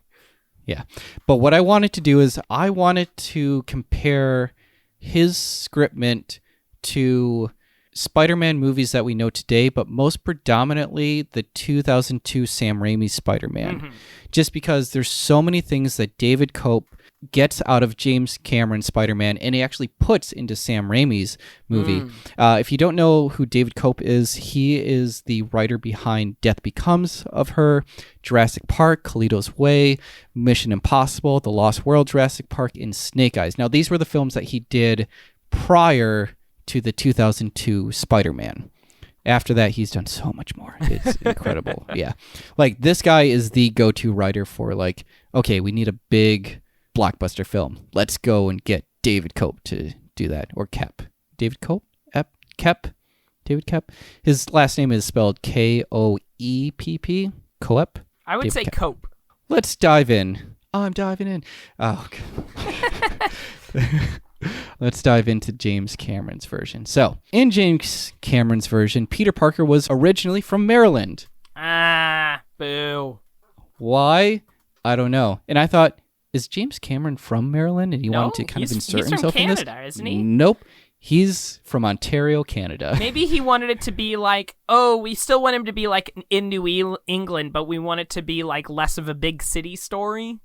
Yeah. But what I wanted to do is I wanted to compare his scriptment to Spider-Man movies that we know today, but most predominantly the 2002 Sam Raimi Spider-Man. Just because there's so many things that David Cope gets out of James Cameron's Spider-Man and he actually puts into Sam Raimi's movie. If you don't know who David Cope is, he is the writer behind Death Becomes of Her, Jurassic Park, Carlito's Way, Mission Impossible, The Lost World, Jurassic Park, and Snake Eyes. Now, these were the films that he did prior to the 2002 Spider-Man. After that, he's done so much more. It's incredible. Yeah. Like, this guy is the go-to writer for, like, okay, we need a big blockbuster film. Let's go and get David Cope to do that. Or Kep. David Cope? Kep? David Kep? His last name is spelled Koepp. Coep?
I would say Cope.
Let's dive in. Oh, I'm diving in. Oh, okay. Let's dive into James Cameron's version. So, in James Cameron's version, Peter Parker was originally from Maryland.
Boo.
Why? I don't know. And I thought, is James Cameron from Maryland? And he wanted to kind of insert himself in this?
He's from Canada, isn't he?
Nope. He's from Ontario, Canada.
Maybe he wanted it to be like, we still want him to be like in New England, but we want it to be like less of a big city story.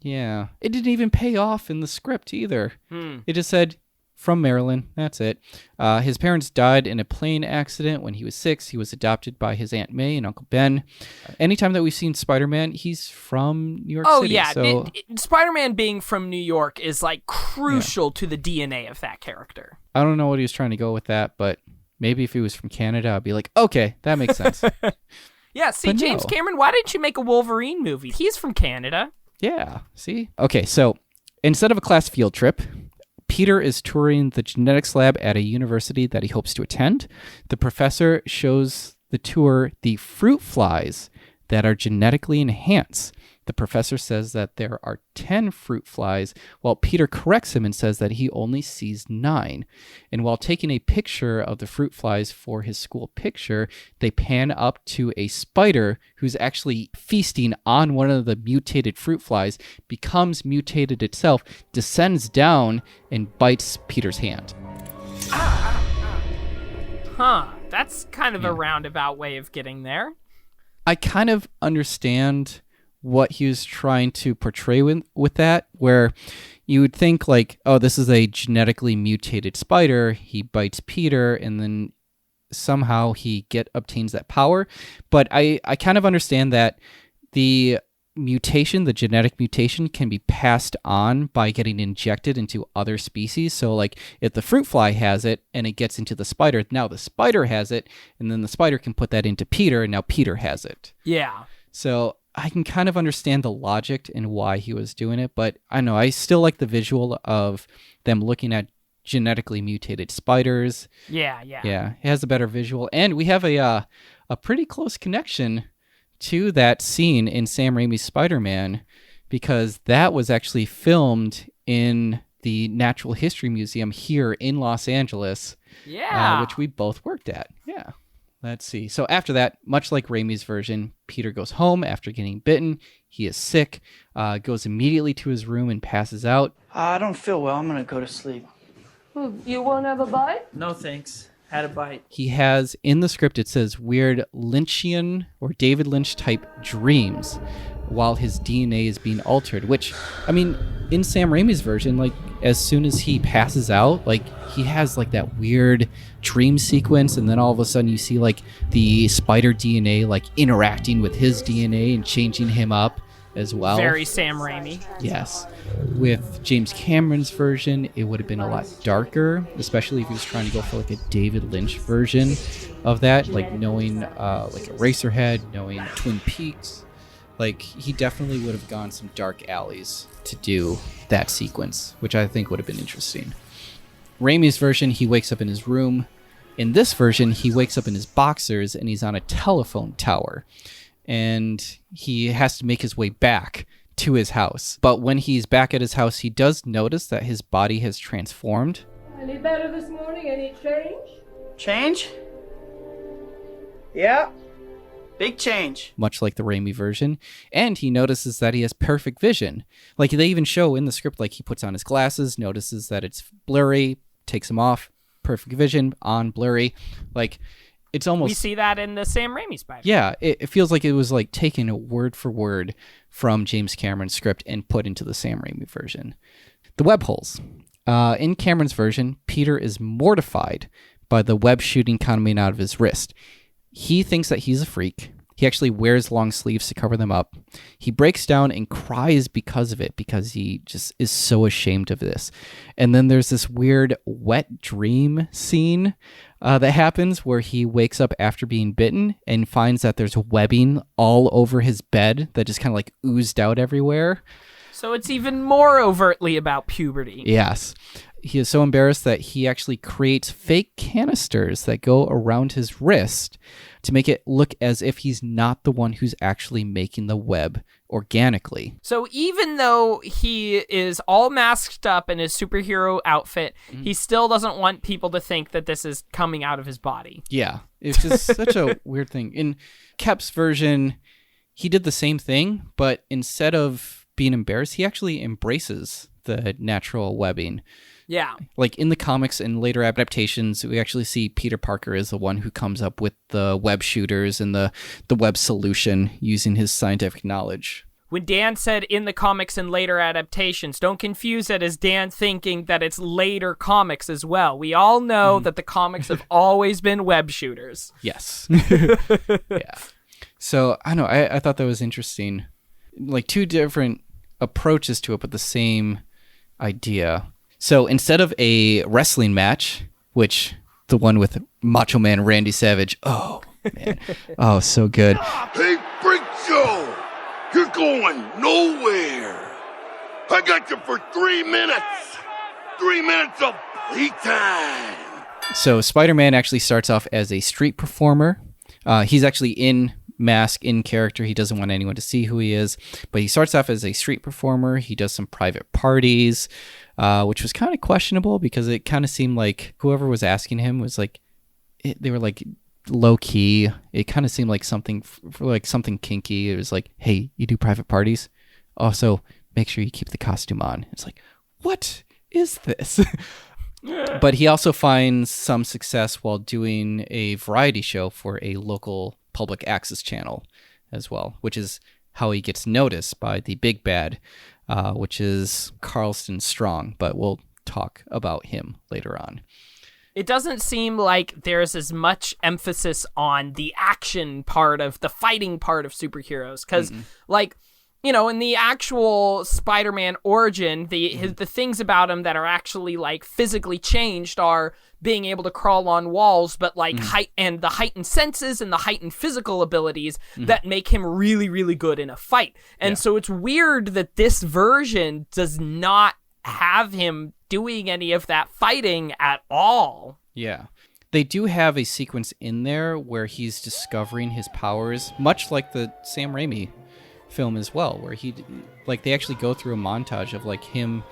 Yeah. It didn't even pay off in the script either. It just said, from Maryland. That's it. His parents died in a plane accident when he was 6. He was adopted by his Aunt May and Uncle Ben. Anytime that we've seen Spider-Man, he's from New York City.
Oh, yeah. So... Spider-Man being from New York is like crucial to the DNA of that character.
I don't know what he was trying to go with that, but maybe if he was from Canada, I'd be like, okay, that makes sense.
Yeah, see, James Cameron, why didn't you make a Wolverine movie? He's from Canada.
Yeah, see? Okay, so instead of a class field trip, Peter is touring the genetics lab at a university that he hopes to attend. The professor shows the tour the fruit flies that are genetically enhanced. The professor says that there are 10 fruit flies, while Peter corrects him and says that he only sees 9. And while taking a picture of the fruit flies for his school picture, they pan up to a spider who's actually feasting on one of the mutated fruit flies, becomes mutated itself, descends down, and bites Peter's hand.
Huh, that's kind of a roundabout way of getting there.
I kind of understand what he was trying to portray with that, where you would think like, oh, this is a genetically mutated spider. He bites Peter, and then somehow he obtains that power. But I kind of understand that the genetic mutation can be passed on by getting injected into other species. So like if the fruit fly has it and it gets into the spider, now the spider has it, and then the spider can put that into Peter, and now Peter has it.
Yeah.
So I can kind of understand the logic and why he was doing it, but I don't know, I still like the visual of them looking at genetically mutated spiders.
Yeah.
Yeah, it has a better visual. And we have a pretty close connection to that scene in Sam Raimi's Spider-Man, because that was actually filmed in the Natural History Museum here in Los Angeles.
Yeah.
Which we both worked at. Yeah. Let's see. So after that, much like Raimi's version, Peter goes home after getting bitten. He is sick, goes immediately to his room and passes out.
I don't feel well. I'm going to go to sleep.
You want to have a bite?
No, thanks. Had a bite.
He has, in the script, it says weird Lynchian or David Lynch type dreams while his DNA is being altered, which, I mean, in Sam Raimi's version, like, as soon as he passes out, like, he has, like, that weird dream sequence, and then all of a sudden you see, like, the spider DNA, like, interacting with his DNA and changing him up as well.
Very Sam Raimi.
Yes. With James Cameron's version, it would have been a lot darker, especially if he was trying to go for like a David Lynch version of that, like knowing like Eraserhead, knowing Twin Peaks. Like, he definitely would have gone some dark alleys to do that sequence, which I think would have been interesting. Raimi's version, he wakes up in his room. In this version, he wakes up in his boxers and he's on a telephone tower. And he has to make his way back to his house. But when he's back at his house, he does notice that his body has transformed.
Any better this morning? Any change?
Change? Yeah. Big change.
Much like the Raimi version. And he notices that he has perfect vision. Like, they even show in the script, like, he puts on his glasses, notices that it's blurry, takes them off, perfect vision, on, blurry. Like, it's almost...
We see that in the Sam Raimi Spider.
Yeah, it feels like it was like taken word for word from James Cameron's script and put into the Sam Raimi version. The web holes. In Cameron's version, Peter is mortified by the web shooting coming out of his wrist. He thinks that he's a freak. He actually wears long sleeves to cover them up. He breaks down and cries because of it, because he just is so ashamed of this. And then there's this weird wet dream scene that happens where he wakes up after being bitten and finds that there's webbing all over his bed that just kind of like oozed out everywhere.
So it's even more overtly about puberty.
Yes. He is so embarrassed that he actually creates fake canisters that go around his wrist to make it look as if he's not the one who's actually making the web organically.
So even though he is all masked up in his superhero outfit, he still doesn't want people to think that this is coming out of his body.
Yeah, it's just such a weird thing. In Kep's version, he did the same thing, but instead of being embarrassed, he actually embraces the natural webbing.
Yeah.
Like in the comics and later adaptations, we actually see Peter Parker as the one who comes up with the web shooters and the web solution using his scientific knowledge.
When Dan said in the comics and later adaptations, don't confuse it as Dan thinking that it's later comics as well. We all know that the comics have always been web shooters.
Yes. Yeah. So, I don't know, I thought that was interesting. Like, two different approaches to it, but the same idea. So instead of a wrestling match, which the one with Macho Man Randy Savage, oh, man. Oh, so good.
Hey, Freak Show! You're going nowhere! I got you for 3 minutes! 3 minutes of playtime!
So Spider-Man actually starts off as a street performer. He's actually in mask, in character. He doesn't want anyone to see who he is, but he starts off as a street performer. He does some private parties, which was kind of questionable because it kind of seemed like whoever was asking him was like, they were like low key. It kind of seemed like something for like something kinky. It was like, hey, you do private parties? Also, make sure you keep the costume on. It's like, what is this? But he also finds some success while doing a variety show for a local public access channel as well, which is how he gets noticed by the big bad, which is Carlston Strong, but we'll talk about him later on.
It doesn't seem like there's as much emphasis on the action part of the fighting part of superheroes. Because, like, you know, in the actual Spider-Man origin, the things about him that are actually, like, physically changed are being able to crawl on walls, but, like, the heightened senses and the heightened physical abilities that make him really, really good in a fight. And so it's weird that this version does not have him doing any of that fighting at all.
Yeah. They do have a sequence in there where he's discovering his powers, much like the Sam Raimi film as well, where they actually go through a montage of like him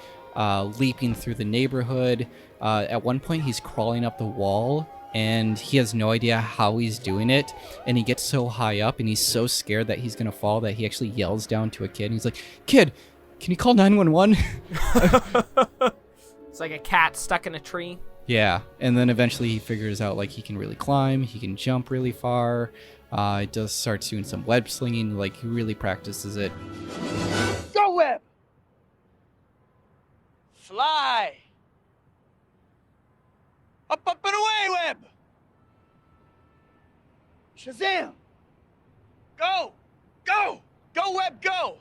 leaping through the neighborhood. At one point he's crawling up the wall and he has no idea how he's doing it, and he gets so high up and he's so scared that he's gonna fall that he actually yells down to a kid and he's like, "Kid, can you call 911?"
It's like a cat stuck in a tree.
Yeah, and then eventually he figures out like he can really climb, he can jump really far. He does starts doing some web slinging, like he really practices it.
Go, Web! Fly! Up, up, and away, Web! Shazam! Go! Go! Go, Web, go!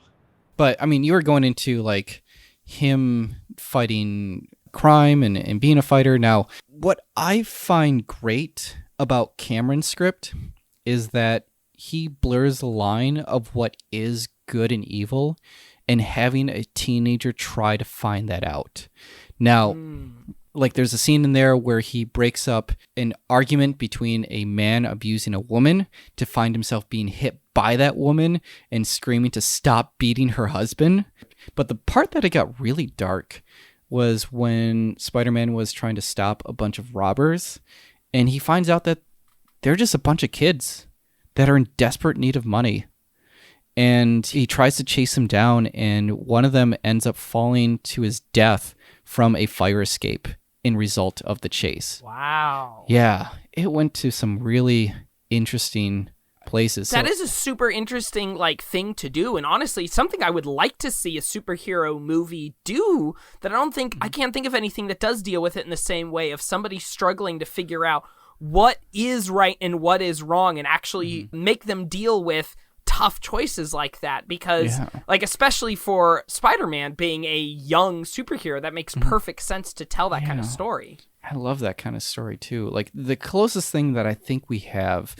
But, I mean, you were going into, like, him fighting crime and being a fighter. Now, what I find great about Cameron's script is that he blurs the line of what is good and evil and having a teenager try to find that out. Now, like, there's a scene in there where he breaks up an argument between a man abusing a woman to find himself being hit by that woman and screaming to stop beating her husband. But the part that it got really dark was when Spider-Man was trying to stop a bunch of robbers, and he finds out that they're just a bunch of kids that are in desperate need of money. And he tries to chase them down, and one of them ends up falling to his death from a fire escape in result of the chase.
Wow.
Yeah, it went to some really interesting places.
That is a super interesting like thing to do, and honestly something I would like to see a superhero movie do that I can't think of anything that does deal with it in the same way, of somebody struggling to figure out what is right and what is wrong and actually make them deal with tough choices like that, because like especially for Spider-Man being a young superhero, that makes perfect sense to tell that kind of story.
I love that kind of story too. Like the closest thing that I think we have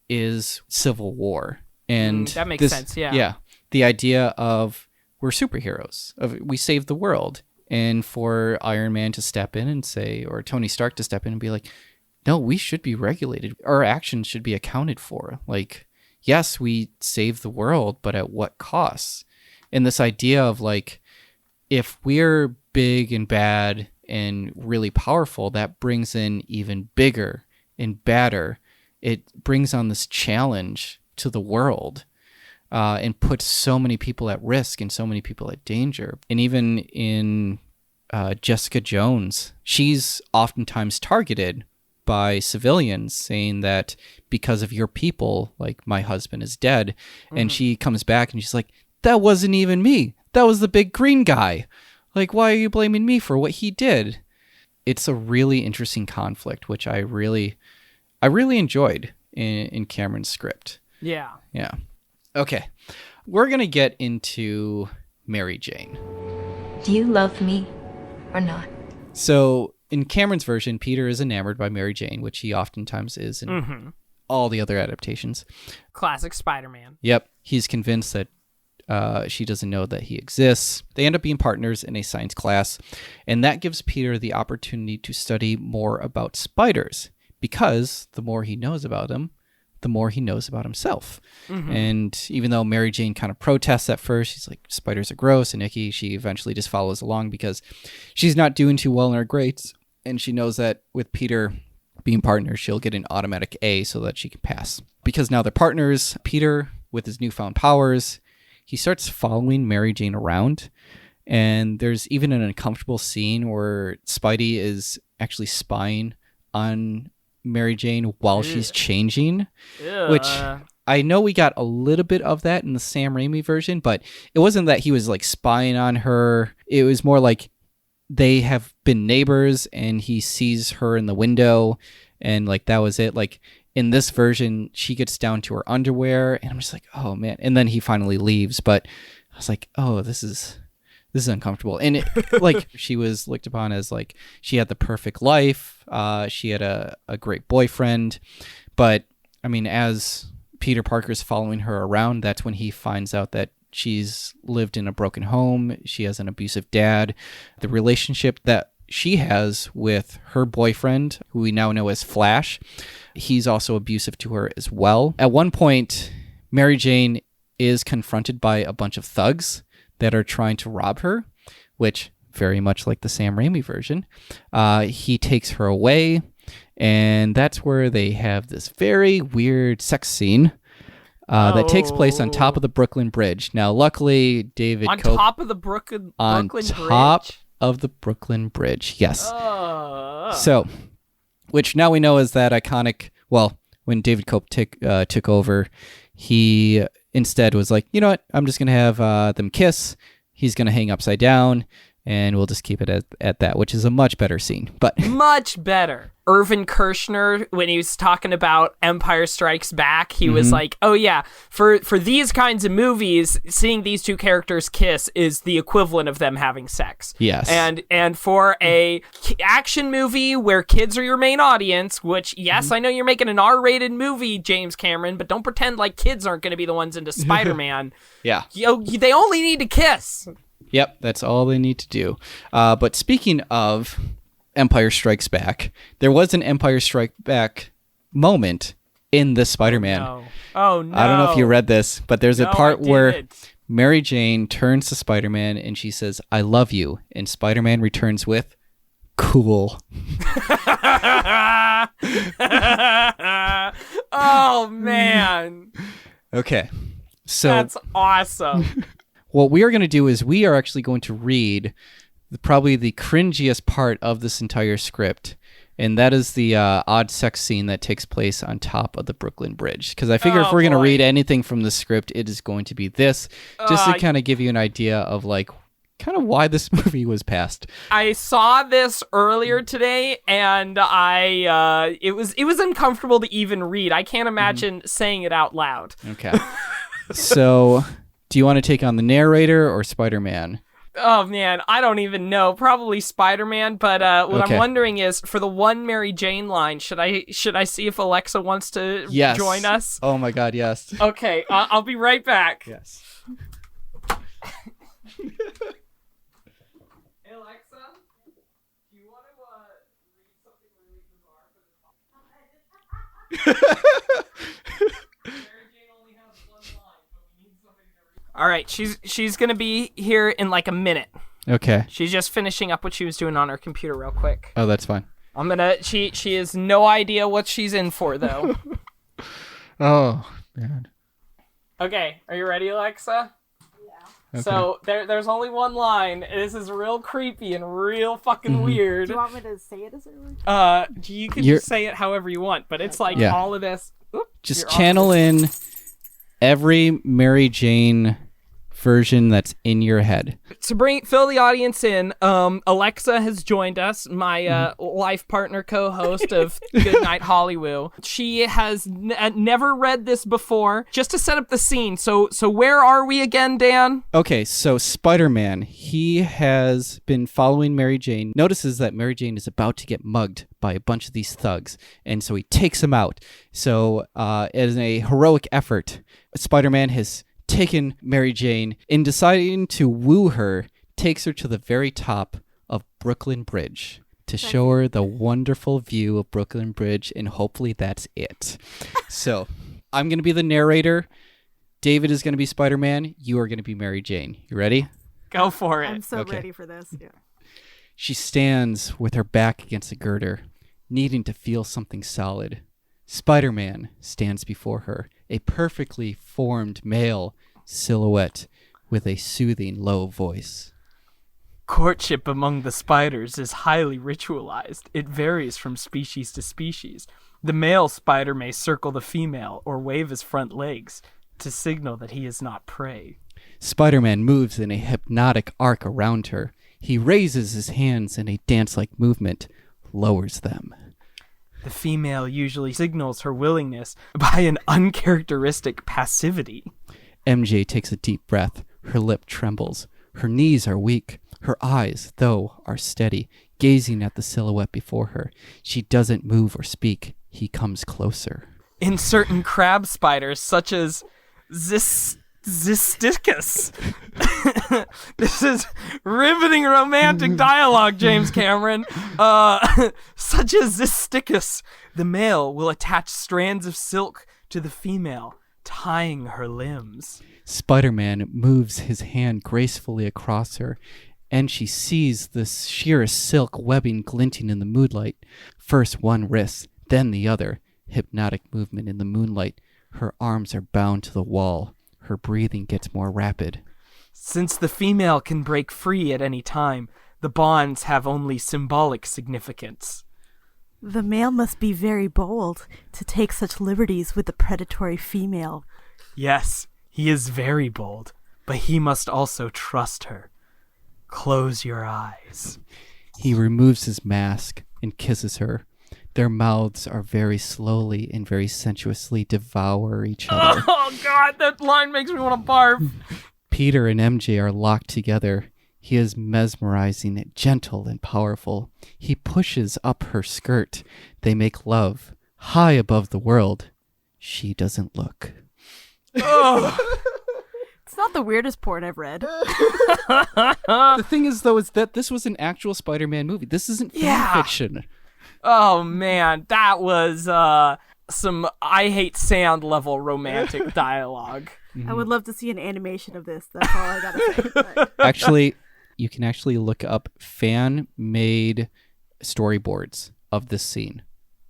is Civil War, and
that makes sense.
Yeah, the idea of we're superheroes, we save the world, and for Iron Man to step in and say, or Tony Stark to step in and be like, no, we should be regulated, our actions should be accounted for. Like, yes, we save the world, but at what cost? And this idea of like, if we're big and bad and really powerful, that brings in even bigger and badder. It brings on this challenge to the world and puts so many people at risk and so many people at danger. And even in Jessica Jones, she's oftentimes targeted by civilians saying that because of your people, like my husband is dead. And she comes back and she's like, that wasn't even me. That was the big green guy. Like, why are you blaming me for what he did? It's a really interesting conflict, which I really enjoyed in Cameron's script.
Yeah.
Yeah. Okay. We're going to get into Mary Jane.
Do you love me or not?
So in Cameron's version, Peter is enamored by Mary Jane, which he oftentimes is in all the other adaptations.
Classic Spider-Man.
Yep. He's convinced that she doesn't know that he exists. They end up being partners in a science class, and that gives Peter the opportunity to study more about spiders, because the more he knows about them, the more he knows about himself. And even though Mary Jane kind of protests at first, she's like, spiders are gross and icky, she eventually just follows along because she's not doing too well in her grades, and she knows that with Peter being partners, she'll get an automatic A so that she can pass. Because now they're partners, Peter, with his newfound powers, he starts following Mary Jane around, and there's even an uncomfortable scene where Spidey is actually spying on Mary Jane while she's changing, which I know we got a little bit of that in the Sam Raimi version, but it wasn't that he was like spying on her. It was more like they have been neighbors and he sees her in the window and like that was it. Like in this version, she gets down to her underwear and I'm just like, oh man. And then he finally leaves, but I was like, oh, this is uncomfortable. And it, like she was looked upon as like she had the perfect life. She had a great boyfriend, but I mean, as Peter Parker's following her around, that's when he finds out that she's lived in a broken home. She has an abusive dad. The relationship that she has with her boyfriend, who we now know as Flash, he's also abusive to her as well. At one point, Mary Jane is confronted by a bunch of thugs that are trying to rob her, which very much like the Sam Raimi version. He takes her away, and that's where they have this very weird sex scene that takes place on top of the Brooklyn Bridge. Now, luckily, David
on
Cope...
top of the Brooklyn
on
Bridge?
top of the Brooklyn Bridge, yes. So, which now we know is that iconic... Well, when David Cope took over, he instead was like, you know what? I'm just going to have them kiss. He's going to hang upside down, and we'll just keep it at that, which is a much better scene. But
much better. Irvin Kershner, when he was talking about Empire Strikes Back, he was like, oh yeah, for these kinds of movies, seeing these two characters kiss is the equivalent of them having sex.
Yes.
And for a action movie where kids are your main audience, which, yes, I know you're making an R-rated movie, James Cameron, but don't pretend like kids aren't going to be the ones into Spider-Man.
Yeah.
They only need to kiss.
Yep, that's all they need to do. But speaking of Empire Strikes Back, there was an Empire Strike Back moment in this Spider-Man.
Oh no.
I don't know if you read this, but there's a part where Mary Jane turns to Spider-Man and she says, I love you. And Spider-Man returns with, cool.
Oh, man.
Okay. So
that's awesome.
What we are going to do is we are actually going to read probably the cringiest part of this entire script, and that is the odd sex scene that takes place on top of the Brooklyn Bridge. Because I figure if we're going to read anything from the script, it is going to be this, just to kind of give you an idea of like kind of why this movie was passed.
I saw this earlier today, and it was uncomfortable to even read. I can't imagine saying it out loud.
Okay. So, do you want to take on the narrator or Spider-Man?
Oh, man, I don't even know. Probably Spider-Man, but what I'm wondering is, for the one Mary Jane line, should I see if Alexa wants to join us?
Oh, my God, yes.
Okay, I'll be right back.
Yes.
Hey, Alexa, do you want to read something really bizarre for the Mary Jane only has one line, but we need somebody to read. All right, she's gonna be here in like a minute.
Okay.
She's just finishing up what she was doing on her computer real quick.
Oh, that's fine.
She has no idea what she's in for though.
Oh, man.
Okay, are you ready, Alexa?
Okay.
So there's only one line. This is real creepy and real fucking weird.
Do you want me to say it as it
you can just say it however you want, but it's like all of this.
Just channel in every Mary Jane version that's in your head.
To fill the audience in, Alexa has joined us, my life partner co-host of Good Night Hollywood. She has never read this before. Just to set up the scene, so where are we again, Dan?
Okay, so Spider-Man, he has been following Mary Jane, notices that Mary Jane is about to get mugged by a bunch of these thugs, and so he takes them out. So as a heroic effort, Spider-Man has taken Mary Jane, in deciding to woo her, takes her to the very top of Brooklyn Bridge to show her the wonderful view of Brooklyn Bridge, and hopefully that's it. So, I'm going to be the narrator. David is going to be Spider-Man. You are going to be Mary Jane. You ready?
Go for it.
I'm so ready for this. Yeah.
She stands with her back against a girder, needing to feel something solid. Spider-Man stands before her, a perfectly formed male silhouette with a soothing low voice.
Courtship among the spiders is highly ritualized. It varies from species to species. The male spider may circle the female or wave his front legs to signal that he is not prey.
Spider-Man moves in a hypnotic arc around her. He raises his hands in a dance-like movement, lowers them.
The female usually signals her willingness by an uncharacteristic passivity.
MJ takes a deep breath. Her lip trembles. Her knees are weak. Her eyes, though, are steady, gazing at the silhouette before her. She doesn't move or speak. He comes closer.
In certain crab spiders, such as Zysticus. This is riveting romantic dialogue, James Cameron. Such as Zysticus, the male will attach strands of silk to the female, tying her limbs.
Spider-Man moves his hand gracefully across her, and she sees the sheerest silk webbing glinting in the moonlight. First one wrist, then the other. Hypnotic movement in the moonlight. Her arms are bound to the wall. Her breathing gets more rapid.
Since the female can break free at any time, the bonds have only symbolic significance.
The male must be very bold to take such liberties with the predatory female.
Yes, he is very bold, but he must also trust her. Close your eyes.
He removes his mask and kisses her. Their mouths are very slowly and very sensuously devour each other.
Oh, God, that line makes me want to barf.
Peter and MJ are locked together. He is mesmerizing, gentle, and powerful. He pushes up her skirt. They make love, high above the world. She doesn't look.
Oh.
It's not the weirdest porn I've read.
The thing is, though, is that this was an actual Spider-Man movie. This isn't fan fiction.
Oh, man, that was some I Hate Sand level romantic dialogue.
I would love to see an animation of this. That's all I gotta say. But...
Actually, you can actually look up fan-made storyboards of this scene.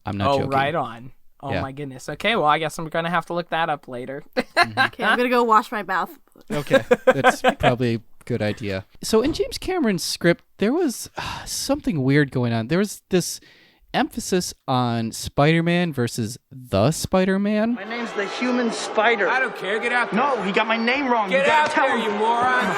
I'm not joking.
Oh, right on. Oh,
yeah.
My goodness. Okay, well, I guess I'm going to have to look that up later.
Okay, I'm going to go wash my mouth.
Okay, that's probably a good idea. So in James Cameron's script, there was something weird going on. There was this emphasis on Spider-Man versus the Spider-Man.
My name's the Human Spider.
I don't care. Get out there.
No, he got my name wrong.
Get
you gotta
out
tell
there,
him.
you moron.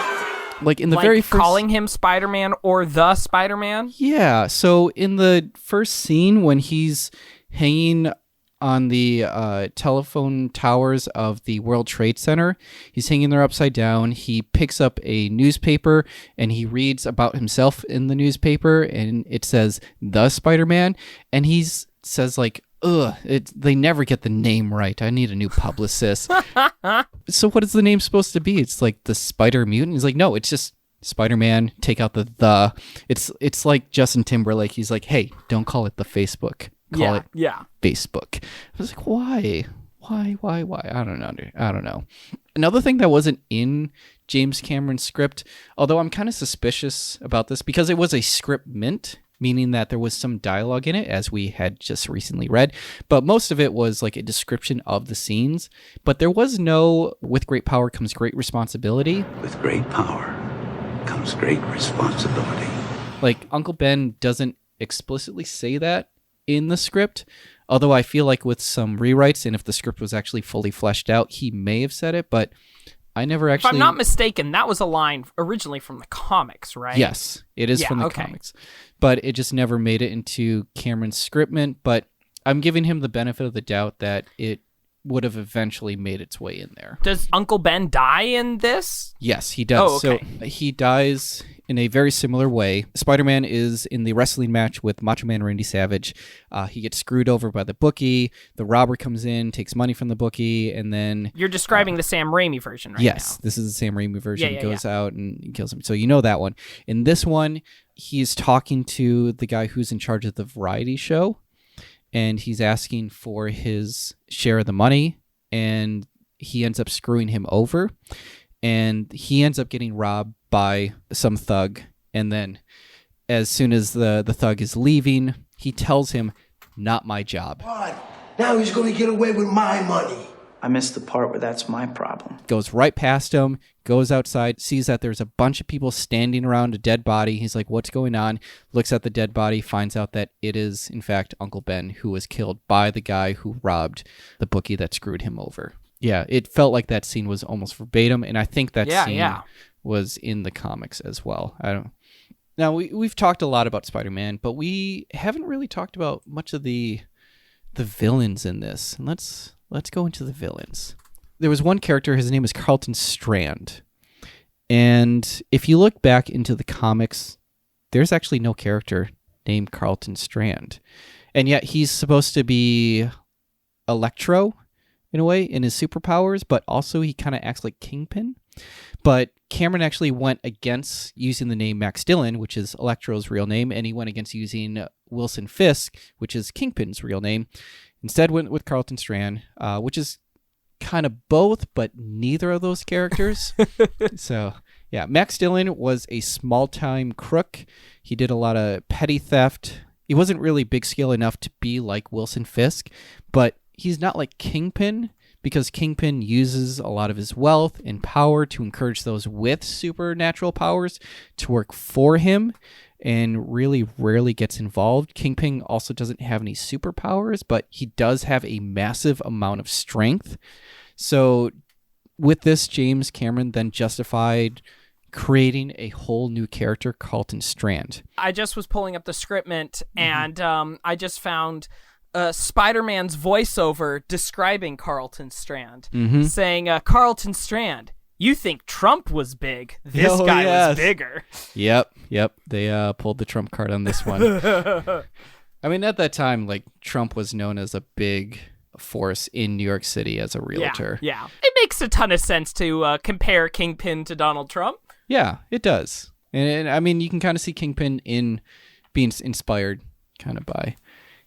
Like in the
like
very first...
calling him Spider-Man or the Spider-Man?
Yeah, so in the first scene when he's hanging on the telephone towers of the World Trade Center, he's hanging there upside down. He picks up a newspaper and he reads about himself in the newspaper, and it says the Spider-Man, and he says like, they never get the name right. I need a new publicist. So what is the name supposed to be? It's like the Spider Mutant? He's like, no, it's just Spider-Man, take out the. It's like Justin Timberlake. He's like, hey, don't call it the Facebook. Call it Facebook. I was like, why? I don't know. Another thing that wasn't in James Cameron's script, although I'm kind of suspicious about this because it was a script mint, meaning that there was some dialogue in it, as we had just recently read, but most of it was like a description of the scenes. But there was no, with great power comes great responsibility.
With great power comes great responsibility.
Like, Uncle Ben doesn't explicitly say that in the script, although I feel like with some rewrites, and if the script was actually fully fleshed out, he may have said it, but I never actually...
If I'm not mistaken, that was a line originally from the comics, right?
Yes, it is from the comics. But it just never made it into Cameron's scriptment, but I'm giving him the benefit of the doubt that it would have eventually made its way in there.
Does Uncle Ben die in this?
Yes, he does.
Oh, okay.
So he dies in a very similar way. Spider-Man is in the wrestling match with Macho Man Randy Savage. He gets screwed over by the bookie. The robber comes in, takes money from the bookie, and then...
You're describing the Sam Raimi version right
yes,
now.
This is the Sam Raimi version. He goes out and kills him. So you know that one. In this one, he's talking to the guy who's in charge of the variety show, and he's asking for his share of the money, and he ends up screwing him over, and he ends up getting robbed by some thug, and then as soon as the thug is leaving, he tells him, not my job.
Now he's gonna get away with my money.
I missed the part where that's my problem.
Goes right past him, goes outside, sees that there's a bunch of people standing around a dead body. He's like, what's going on? Looks at the dead body, finds out that it is, in fact, Uncle Ben, who was killed by the guy who robbed the bookie that screwed him over. Yeah, it felt like that scene was almost verbatim, and I think that scene was in the comics as well. Now, we've talked a lot about Spider-Man, but we haven't really talked about much of the villains in this. And let's go into the villains. There was one character, his name is Carlton Strand. And if you look back into the comics, there's actually no character named Carlton Strand. And yet he's supposed to be Electro, in a way, in his superpowers, but also he kind of acts like Kingpin. But Cameron actually went against using the name Max Dillon, which is Electro's real name, and he went against using Wilson Fisk, which is Kingpin's real name. Instead went with Carlton Strand, which is kind of both, but neither of those characters. So, yeah, Max Dillon was a small-time crook. He did a lot of petty theft. He wasn't really big scale enough to be like Wilson Fisk, but he's not like Kingpin, because Kingpin uses a lot of his wealth and power to encourage those with supernatural powers to work for him and really rarely gets involved. Kingpin also doesn't have any superpowers, but he does have a massive amount of strength. So with this, James Cameron then justified creating a whole new character, Carlton Strand.
I just was pulling up the scriptment, and I just found Spider-Man's voiceover describing Carlton Strand, saying, Carlton Strand, you think Trump was big. This guy was bigger.
Yep. They pulled the Trump card on this one. I mean, at that time, like, Trump was known as a big force in New York City as a realtor.
Yeah. It makes a ton of sense to compare Kingpin to Donald Trump.
Yeah, it does. And I mean, you can kind of see Kingpin in being inspired kind of by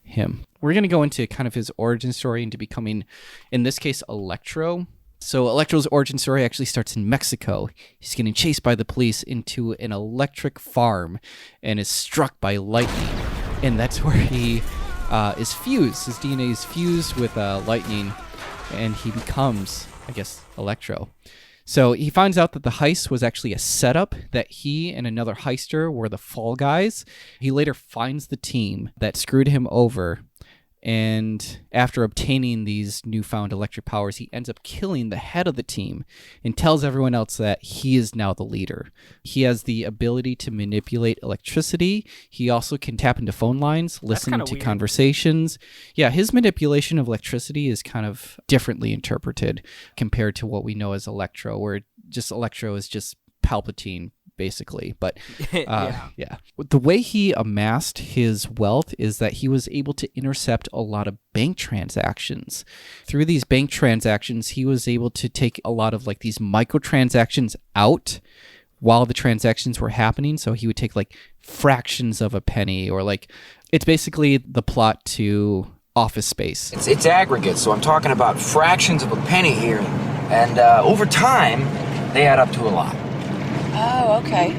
him. We're going to go into kind of his origin story into becoming, in this case, Electro. So Electro's origin story actually starts in Mexico. He's getting chased by the police into an electric farm and is struck by lightning. And that's where he is fused. His DNA is fused with lightning, and he becomes, I guess, Electro. So he finds out that the heist was actually a setup, that he and another heister were the fall guys. He later finds the team that screwed him over, and after obtaining these newfound electric powers, he ends up killing the head of the team and tells everyone else that he is now the leader. He has the ability to manipulate electricity. He also can tap into phone lines, listen to conversations. Yeah, his manipulation of electricity is kind of differently interpreted compared to what we know as Electro, where just Electro is just Palpatine, basically. But yeah. The way he amassed his wealth is that he was able to intercept a lot of bank transactions. Through these bank transactions, he was able to take a lot of like these microtransactions out while the transactions were happening. So he would take like fractions of a penny, or like, it's basically the plot to Office Space.
It's aggregate, so I'm talking about fractions of a penny here, and over time, they add up to a lot.
Oh, okay.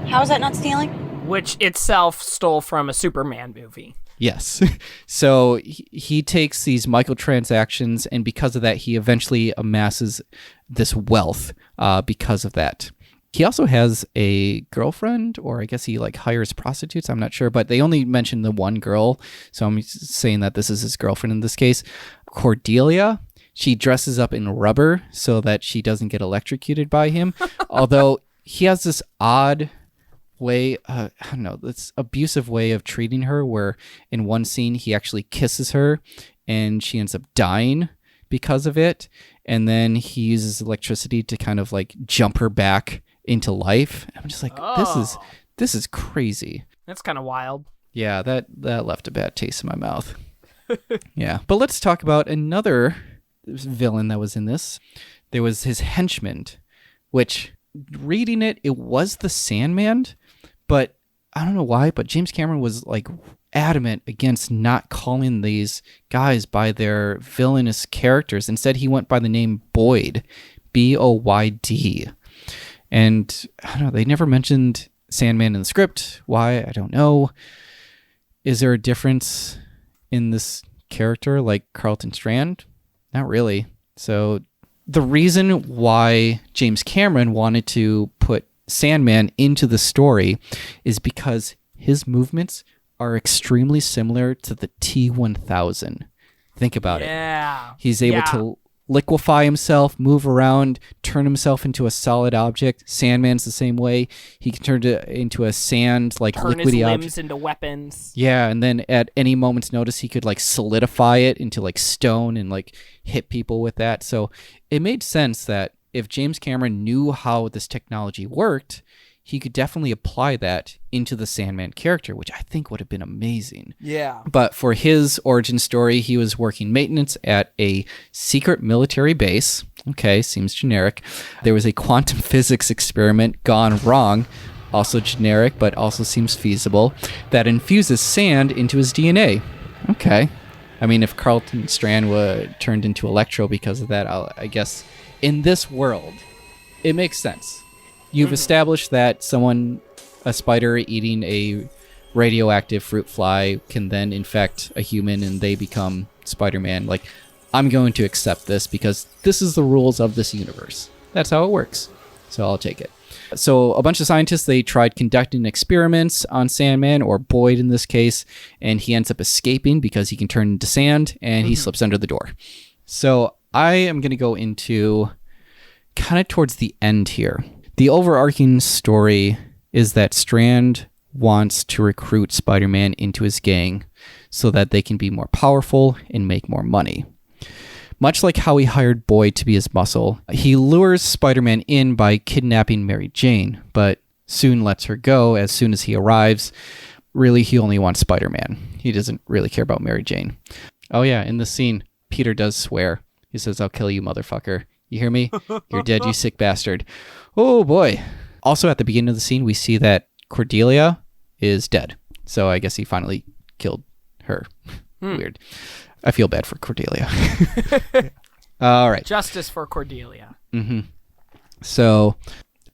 How is that not stealing?
Which itself stole from a Superman movie.
Yes. So he takes these microtransactions, and because of that, he eventually amasses this wealth because of that. He also has a girlfriend, or I guess he like hires prostitutes. I'm not sure, but they only mention the one girl. So I'm saying that this is his girlfriend in this case, Cordelia. She dresses up in rubber so that she doesn't get electrocuted by him. Although he has this odd way, I don't know, this abusive way of treating her, where in one scene he actually kisses her and she ends up dying because of it. And then he uses electricity to kind of like jump her back into life. I'm just like, this is crazy.
That's kind of wild.
Yeah, that left a bad taste in my mouth. Yeah, but let's talk about another villain that was in this. There was his henchman, which, reading it was the Sandman, but I don't know why, but James Cameron was like adamant against not calling these guys by their villainous characters. Instead, he went by the name Boyd, Boyd. And I don't know, they never mentioned Sandman in the script. Why? I don't know. Is there a difference in this character like Carlton Strand? Not really. So the reason why James Cameron wanted to put Sandman into the story is because his movements are extremely similar to the T-1000. Think about it. He's able to liquefy himself, move around, turn himself into a solid object. Sandman's the same way. He can turn it into a sand, like
turn
liquidy
his
object.
limbs into weapons.
Yeah, and then at any moment's notice, he could like solidify it into like stone and like hit people with that. So it made sense that if James Cameron knew how this technology worked, he could definitely apply that into the Sandman character, which I think would have been amazing.
Yeah.
But for his origin story, he was working maintenance at a secret military base. Okay, seems generic. There was a quantum physics experiment gone wrong, also generic, but also seems feasible, that infuses sand into his DNA. Okay. I mean, if Carlton Strand turned into Electro because of that, I guess in this world, it makes sense. You've established that a spider eating a radioactive fruit fly can then infect a human and they become Spider-Man. Like, I'm going to accept this because this is the rules of this universe. That's how it works. So I'll take it. So a bunch of scientists, they tried conducting experiments on Sandman, or Boyd in this case, and he ends up escaping because he can turn into sand and he slips under the door. So I am going to go into kind of towards the end here. The overarching story is that Strand wants to recruit Spider-Man into his gang so that they can be more powerful and make more money. Much like how he hired Boyd to be his muscle, he lures Spider-Man in by kidnapping Mary Jane, but soon lets her go as soon as he arrives. Really, he only wants Spider-Man. He doesn't really care about Mary Jane. Oh yeah, in the scene, Peter does swear. He says, "I'll kill you, motherfucker. You hear me? You're dead, you sick bastard." Oh boy. Also at the beginning of the scene, we see that Cordelia is dead. So I guess he finally killed her. Weird. I feel bad for Cordelia. All right.
Justice for Cordelia.
So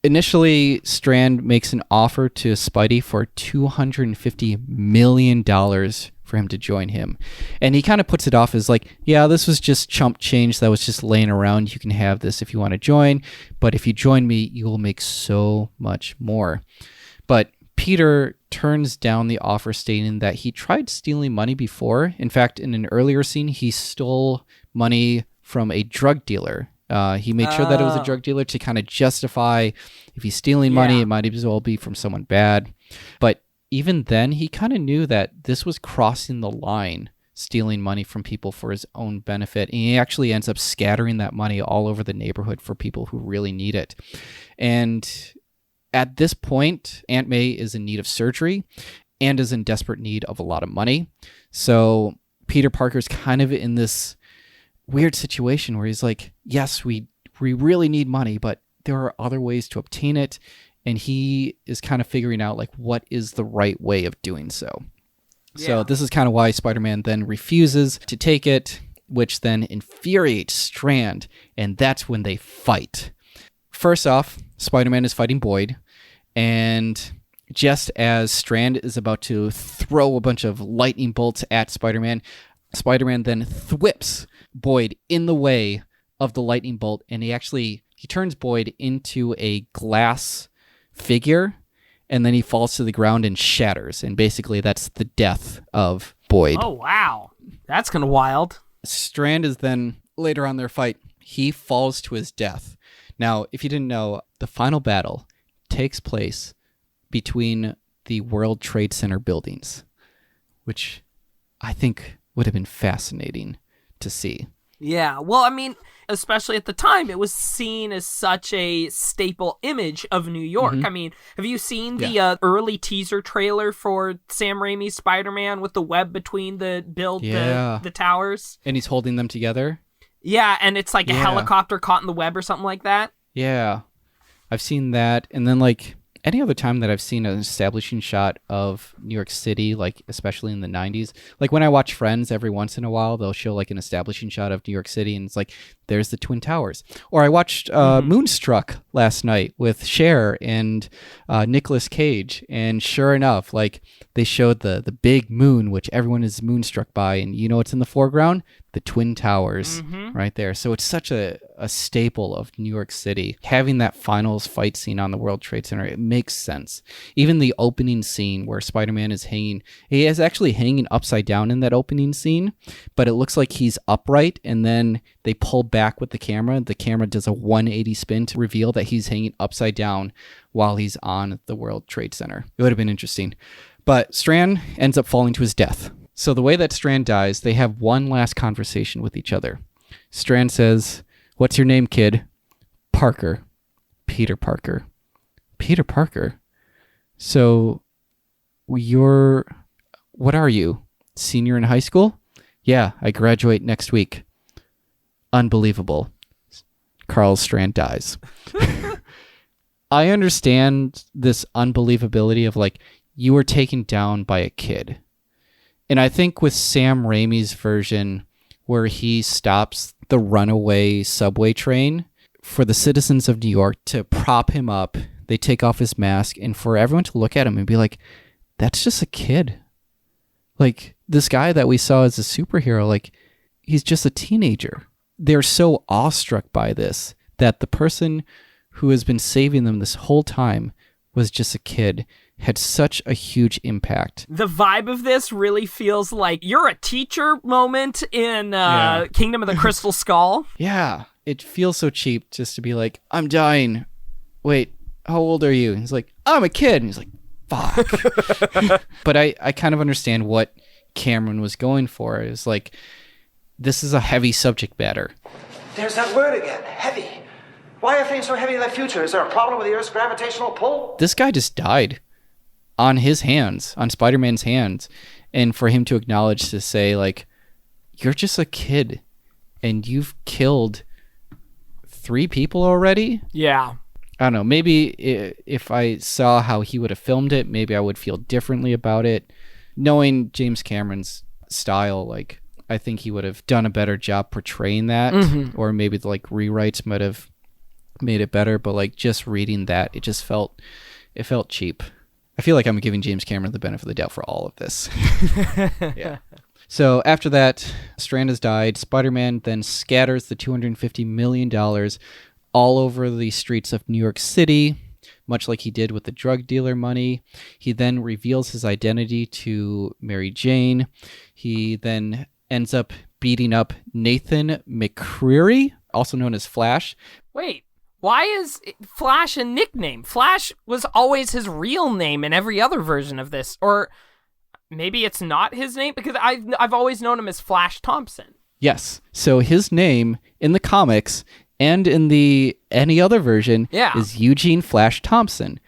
initially, Strand makes an offer to Spidey for $250 million for him to join him. And he kind of puts it off as like, yeah, this was just chump change that was just laying around. You can have this if you want to join. But if you join me, you will make so much more. But Peter turns down the offer, stating that he tried stealing money before. In fact, in an earlier scene, he stole money from a drug dealer. He made sure that it was a drug dealer to kind of justify if he's stealing money, it might as well be from someone bad. But even then, he kind of knew that this was crossing the line, stealing money from people for his own benefit. And he actually ends up scattering that money all over the neighborhood for people who really need it. And at this point, Aunt May is in need of surgery and is in desperate need of a lot of money. So Peter Parker's kind of in this weird situation where he's like, yes, we really need money, but there are other ways to obtain it. And he is kind of figuring out like what is the right way of doing so. Yeah. So this is kind of why Spider-Man then refuses to take it, which then infuriates Strand. And that's when they fight. First off, Spider-Man is fighting Boyd, and just as Strand is about to throw a bunch of lightning bolts at Spider-Man, Spider-Man then thwips Boyd in the way of the lightning bolt, and he turns Boyd into a glass figure, and then he falls to the ground and shatters, and basically that's the death of Boyd.
Oh, wow. That's kind of wild.
Strand is then, later on in their fight, he falls to his death. Now, if you didn't know, the final battle takes place between the World Trade Center buildings, which I think would have been fascinating to see.
Yeah, well, I mean, especially at the time, it was seen as such a staple image of New York. I mean, have you seen the early teaser trailer for Sam Raimi's Spider-Man with the web between the towers?
And he's holding them together?
Yeah, and it's like a helicopter caught in the web or something like that.
Yeah, I've seen that. And then like any other time that I've seen an establishing shot of New York City, like especially in the 90s, like when I watch Friends every once in a while, they'll show like an establishing shot of New York City and it's like, there's the Twin Towers. Or I watched Moonstruck last night with Cher and Nicolas Cage. And sure enough, like they showed the big moon, which everyone is moonstruck by. And you know what's in the foreground? The Twin Towers right there. So it's such a staple of New York City. Having that finals fight scene on the World Trade Center, it makes sense. Even the opening scene where Spider-Man is hanging, he is actually hanging upside down in that opening scene, but it looks like he's upright, and then they pull back with the camera. The camera does a 180 spin to reveal that he's hanging upside down while he's on the World Trade Center. It would have been interesting. But Strand ends up falling to his death. So the way that Strand dies, they have one last conversation with each other. Strand says, "What's your name, kid?" "Parker." "Peter Parker." "Peter Parker? So what are you? Senior in high school?" "Yeah, I graduate next week." Unbelievable. Carl Strand dies. I understand this unbelievability of like, you were taken down by a kid. And I think with Sam Raimi's version, where he stops the runaway subway train, for the citizens of New York to prop him up, they take off his mask, and for everyone to look at him and be like, that's just a kid. Like, this guy that we saw as a superhero, like, he's just a teenager. They're so awestruck by this that the person who has been saving them this whole time was just a kid. Had such a huge impact.
The vibe of this really feels like you're a teacher moment in Kingdom of the Crystal Skull.
Yeah, it feels so cheap just to be like, I'm dying. Wait, how old are you? And he's like, I'm a kid. And he's like, fuck. But I kind of understand what Cameron was going for. It's like, this is a heavy subject matter.
There's that word again, heavy. Why are things so heavy in the future? Is there a problem with the Earth's gravitational pull?
This guy just died on his hands, on Spider-Man's hands. And for him to acknowledge, to say, like, you're just a kid and you've killed 3 people already?
Yeah.
I don't know. Maybe if I saw how he would have filmed it, maybe I would feel differently about it. Knowing James Cameron's style, like, I think he would have done a better job portraying that. Or maybe the, like, rewrites might have made it better. But, like, just reading that, it felt cheap. I feel like I'm giving James Cameron the benefit of the doubt for all of this. Yeah. So after that, Strand has died. Spider-Man then scatters the $250 million all over the streets of New York City, much like he did with the drug dealer money. He then reveals his identity to Mary Jane. He then ends up beating up Nathan McCreary, also known as Flash.
Wait. Why is Flash a nickname? Flash was always his real name in every other version of this. Or maybe it's not his name, because I've always known him as Flash Thompson.
Yes. So his name in the comics and in the any other version is Eugene Flash Thompson.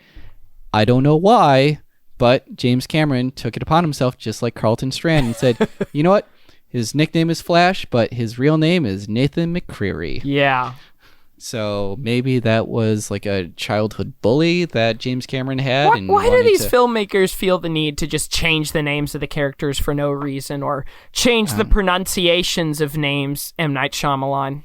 I don't know why, but James Cameron took it upon himself, just like Carlton Strand, and said, you know what? His nickname is Flash, but his real name is Nathan McCreary.
Yeah.
So maybe that was like a childhood bully that James Cameron had.
Why do these filmmakers feel the need to just change the names of the characters for no reason, or change the pronunciations of names? M. Night Shyamalan.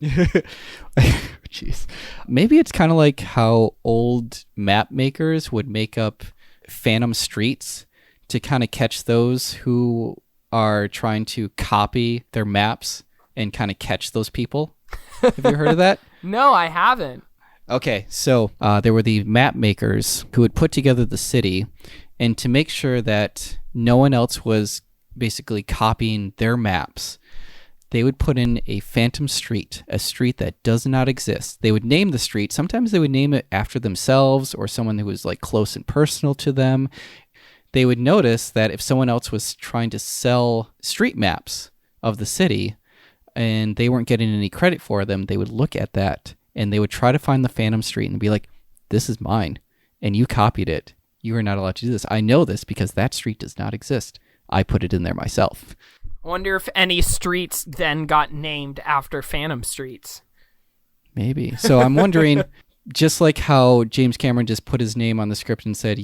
Jeez. Maybe it's kind of like how old map makers would make up phantom streets to kind of catch those who are trying to copy their maps and kind of catch those people. Have you heard of that?
No, I haven't.
Okay, so there were the map makers who would put together the city, and to make sure that no one else was basically copying their maps, they would put in a phantom street, a street that does not exist. They would name the street. Sometimes they would name it after themselves or someone who was like close and personal to them. They would notice that if someone else was trying to sell street maps of the city and they weren't getting any credit for them, they would look at that and they would try to find the phantom street and be like, this is mine and you copied it. You are not allowed to do this. I know this because that street does not exist. I put it in there myself.
I wonder if any streets then got named after phantom streets.
Maybe. So I'm wondering, Just like how James Cameron just put his name on the script and said,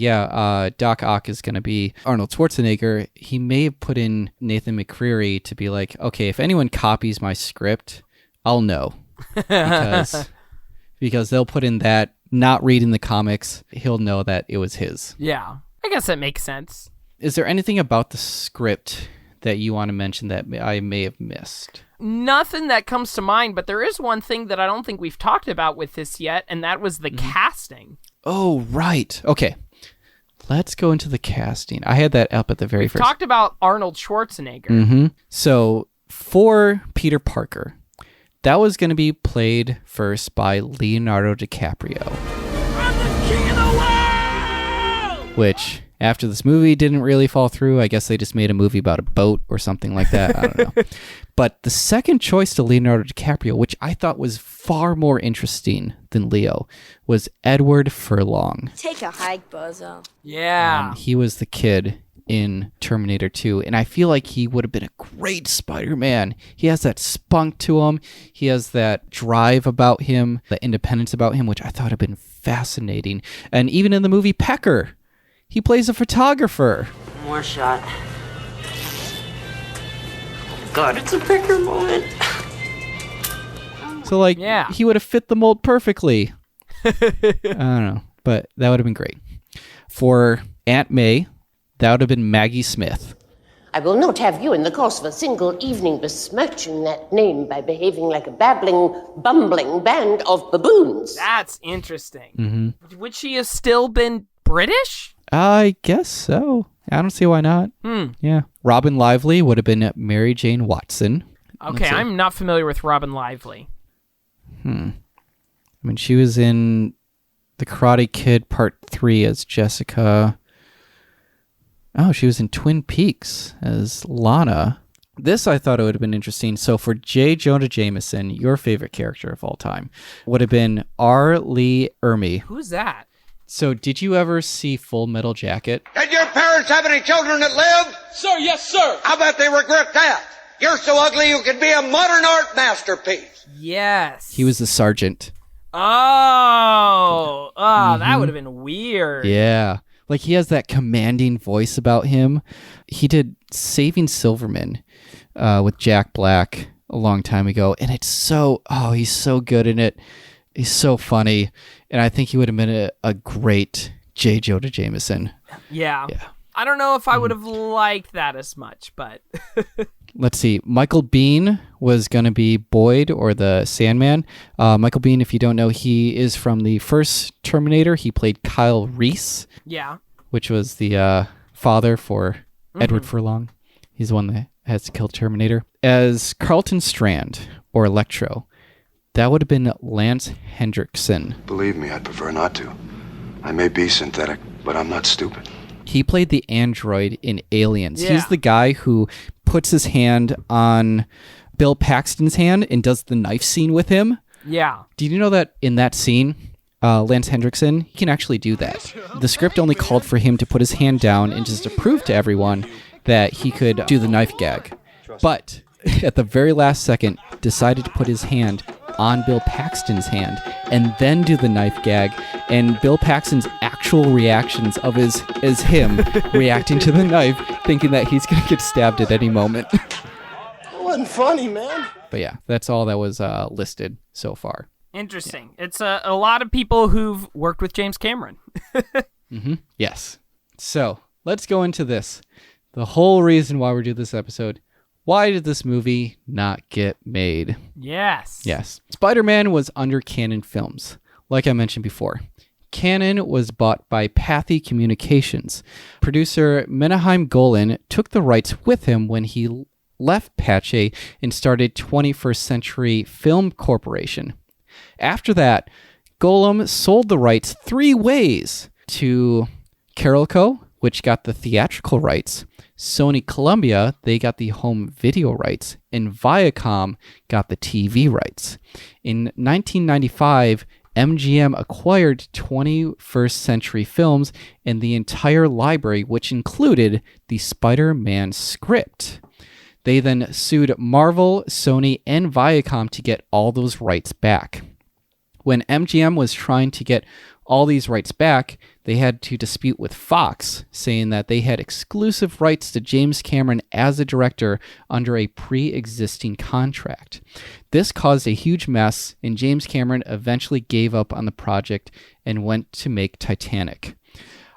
Doc Ock is going to be Arnold Schwarzenegger, he may have put in Nathan McCreary to be like, okay, if anyone copies my script, I'll know. Because they'll put in that, not reading the comics, he'll know that it was his.
Yeah, I guess that makes sense.
Is there anything about the script that you want to mention that I may have missed?
Nothing that comes to mind, but there is one thing that I don't think we've talked about with this yet, and that was the casting.
Oh, right. Okay. Let's go into the casting. I had that up at the very
We've
first.
talked about Arnold Schwarzenegger.
Mm-hmm. So for Peter Parker, that was going to be played first by Leonardo DiCaprio.
I'm the king of the world!
Which, after this movie didn't really fall through, I guess they just made a movie about a boat or something like that. I don't know. But the second choice to Leonardo DiCaprio, which I thought was far more interesting than Leo, was Edward Furlong.
Take a hike, Bozo.
Yeah.
He was the kid in Terminator 2, and I feel like he would have been a great Spider-Man. He has that spunk to him. He has that drive about him, the independence about him, which I thought had been fascinating. And even in the movie Pecker, he plays a photographer.
More shot. God, it's a Pecker moment.
So, he would have fit the mold perfectly. I don't know, but that would have been great. For Aunt May, that would have been Maggie Smith.
I will not have you in the course of a single evening besmirching that name by behaving like a babbling, bumbling band of baboons.
That's interesting.
Mm-hmm.
Would she have still been British?
I guess so. I don't see why not. Yeah. Robin Lively would have been Mary Jane Watson.
Okay, I'm not familiar with Robin Lively.
I mean, she was in The Karate Kid Part 3 as Jessica. Oh, she was in Twin Peaks as Lana. This I thought it would have been interesting. So for J. Jonah Jameson, your favorite character of all time would have been R. Lee Ermey.
Who's that?
So did you ever see Full Metal Jacket?
Did your parents have any children that lived?
Sir, yes, sir.
I bet they regret that. You're so ugly you could be a modern art masterpiece.
Yes.
He was the sergeant.
Oh, that would have been weird.
Yeah. Like, he has that commanding voice about him. He did Saving Silverman with Jack Black a long time ago, and it's he's so good in it. He's so funny, and I think he would have been a great J. Jonah Jameson.
Yeah. I don't know if I would have liked that as much, but...
Let's see. Michael Biehn was going to be Boyd, or the Sandman. Michael Biehn, if you don't know, he is from the first Terminator. He played Kyle Reese.
Yeah.
Which was the father for Edward Furlong. He's the one that has to kill Terminator. As Carlton Strand, or Electro, that would have been Lance Hendrickson.
Believe me, I'd prefer not to. I may be synthetic, but I'm not stupid.
He played the android in Aliens.
Yeah.
He's the guy who puts his hand on Bill Paxton's hand and does the knife scene with him.
Yeah.
Did you know that in that scene, Lance Hendrickson, he can actually do that? The script only called for him to put his hand down and just to prove to everyone that he could do the knife gag. But at the very last second, decided to put his hand on Bill Paxton's hand and then do the knife gag, and Bill Paxton's actual reactions of is him reacting to the knife, thinking that he's gonna get stabbed at any moment.
It wasn't funny, man.
But yeah, that's all that was listed so far.
Interesting. It's a lot of people who've worked with James Cameron.
Yes. So let's go into this. The whole reason why we're doing this episode. Why did this movie not get made?
Yes.
Spider-Man was under Canon Films, like I mentioned before. Canon was bought by Pathy Communications. Producer Menahem Golan took the rights with him when he left Pathé and started 21st Century Film Corporation. After that, Golan sold the rights 3 ways to Carolco, which got the theatrical rights, Sony Columbia, they got the home video rights, and Viacom got the TV rights. In 1995, MGM acquired 21st Century Films and the entire library, which included the Spider-Man script. They then sued Marvel, Sony, and Viacom to get all those rights back. When MGM was trying to get all these rights back, they had to dispute with Fox, saying that they had exclusive rights to James Cameron as a director under a pre-existing contract. This caused a huge mess, and James Cameron eventually gave up on the project and went to make Titanic.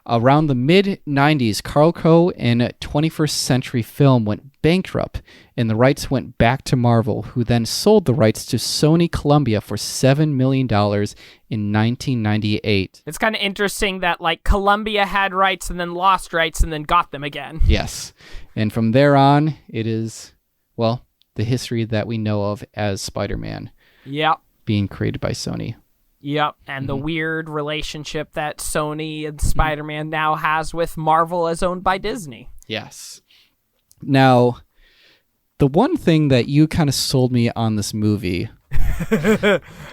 Around the mid-90s, Carlco and 21st Century Film went bankrupt, and the rights went back to Marvel, who then sold the rights to Sony Columbia for $7 million in 1998.
It's kind of interesting that, like, Columbia had rights and then lost rights and then got them again.
Yes. And from there on, it is, well, the history that we know of as Spider-Man.
Yep.
Being created by Sony.
Yep, and the weird relationship that Sony and Spider-Man now has with Marvel as owned by Disney.
Yes. Now, the one thing that you kind of sold me on this movie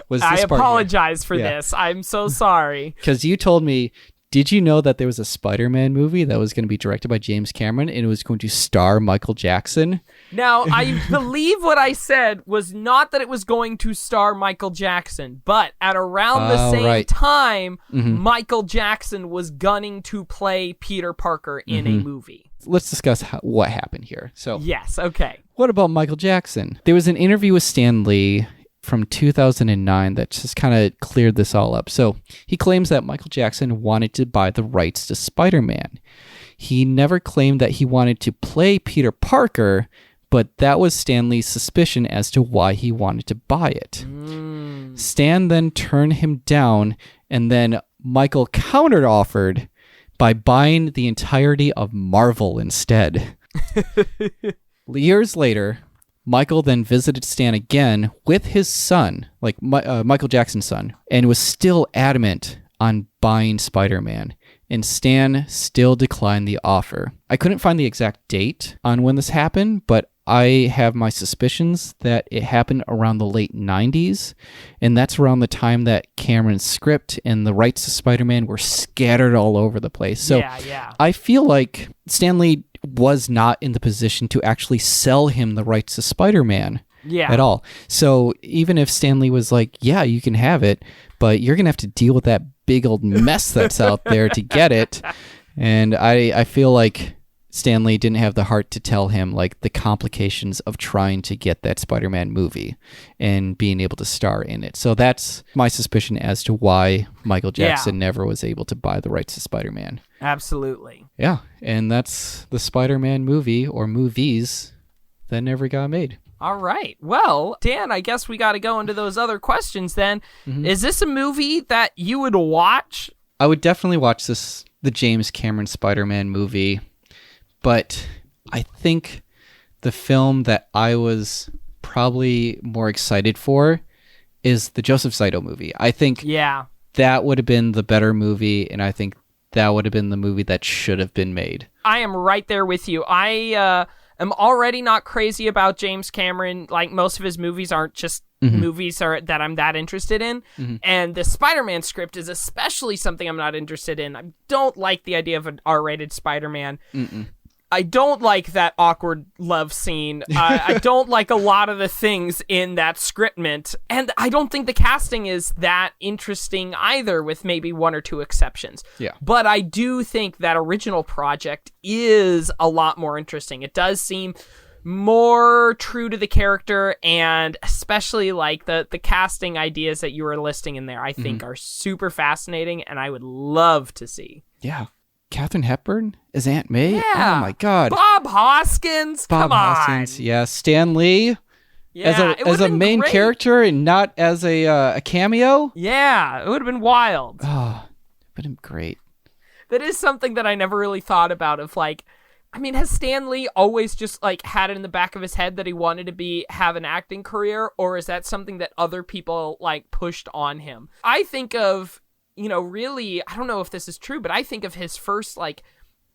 was this
I
part
apologize
here.
for this. I'm so sorry.
Because you told me, did you know that there was a Spider-Man movie that was going to be directed by James Cameron and it was going to star Michael Jackson?
Now, I believe what I said was not that it was going to star Michael Jackson, but at around the same time, Michael Jackson was gunning to play Peter Parker in a movie.
Let's discuss what happened here. So,
yes, okay.
What about Michael Jackson? There was an interview with Stan Lee from 2009 that just kind of cleared this all up. So he claims that Michael Jackson wanted to buy the rights to Spider-Man. He never claimed that he wanted to play Peter Parker, but that was Stan Lee's suspicion as to why he wanted to buy it. Stan then turned him down, and then Michael counter-offered by buying the entirety of Marvel instead. Years later, Michael then visited Stan again with his son, like Michael Jackson's son, and was still adamant on buying Spider-Man. And Stan still declined the offer. I couldn't find the exact date on when this happened, but I have my suspicions that it happened around the late 90s, and that's around the time that Cameron's script and the rights to Spider-Man were scattered all over the place. So I feel like Stan Lee was not in the position to actually sell him the rights to Spider-Man at all. So even if Stan Lee was like, yeah, you can have it, but you're going to have to deal with that big old mess that's out there to get it. And I feel like Stan Lee didn't have the heart to tell him like the complications of trying to get that Spider-Man movie and being able to star in it. So that's my suspicion as to why Michael Jackson never was able to buy the rights to Spider-Man.
Absolutely.
Yeah, and that's the Spider-Man movie or movies that never got made.
All right. Well, Dan, I guess we got to go into those other questions then. Is this a movie that you would watch?
I would definitely watch the James Cameron Spider-Man movie. But I think the film that I was probably more excited for is the Joseph Zito movie. I think that would have been the better movie, and I think that would have been the movie that should have been made.
I am right there with you. I am already not crazy about James Cameron. Like, most of his movies aren't just movies that I'm that interested in. And the Spider-Man script is especially something I'm not interested in. I don't like the idea of an R-rated Spider-Man. I don't like that awkward love scene. I don't like a lot of the things in that scriptment. And I don't think the casting is that interesting either, with maybe one or two exceptions. But I do think that original project is a lot more interesting. It does seem more true to the character, and especially like the casting ideas that you were listing in there, I think are super fascinating, and I would love to see.
Yeah. Katharine Hepburn as Aunt May? Oh my God.
Bob Hoskins? Come on.
Yeah. Stan Lee as a main character and not as a cameo?
Yeah, it would have been wild.
Oh, it would have been great.
That is something that I never really thought about, of like, I mean, has Stan Lee always just like had it in the back of his head that he wanted to have an acting career, or is that something that other people like pushed on him? I think of, really, I don't know if this is true, but I think of his first like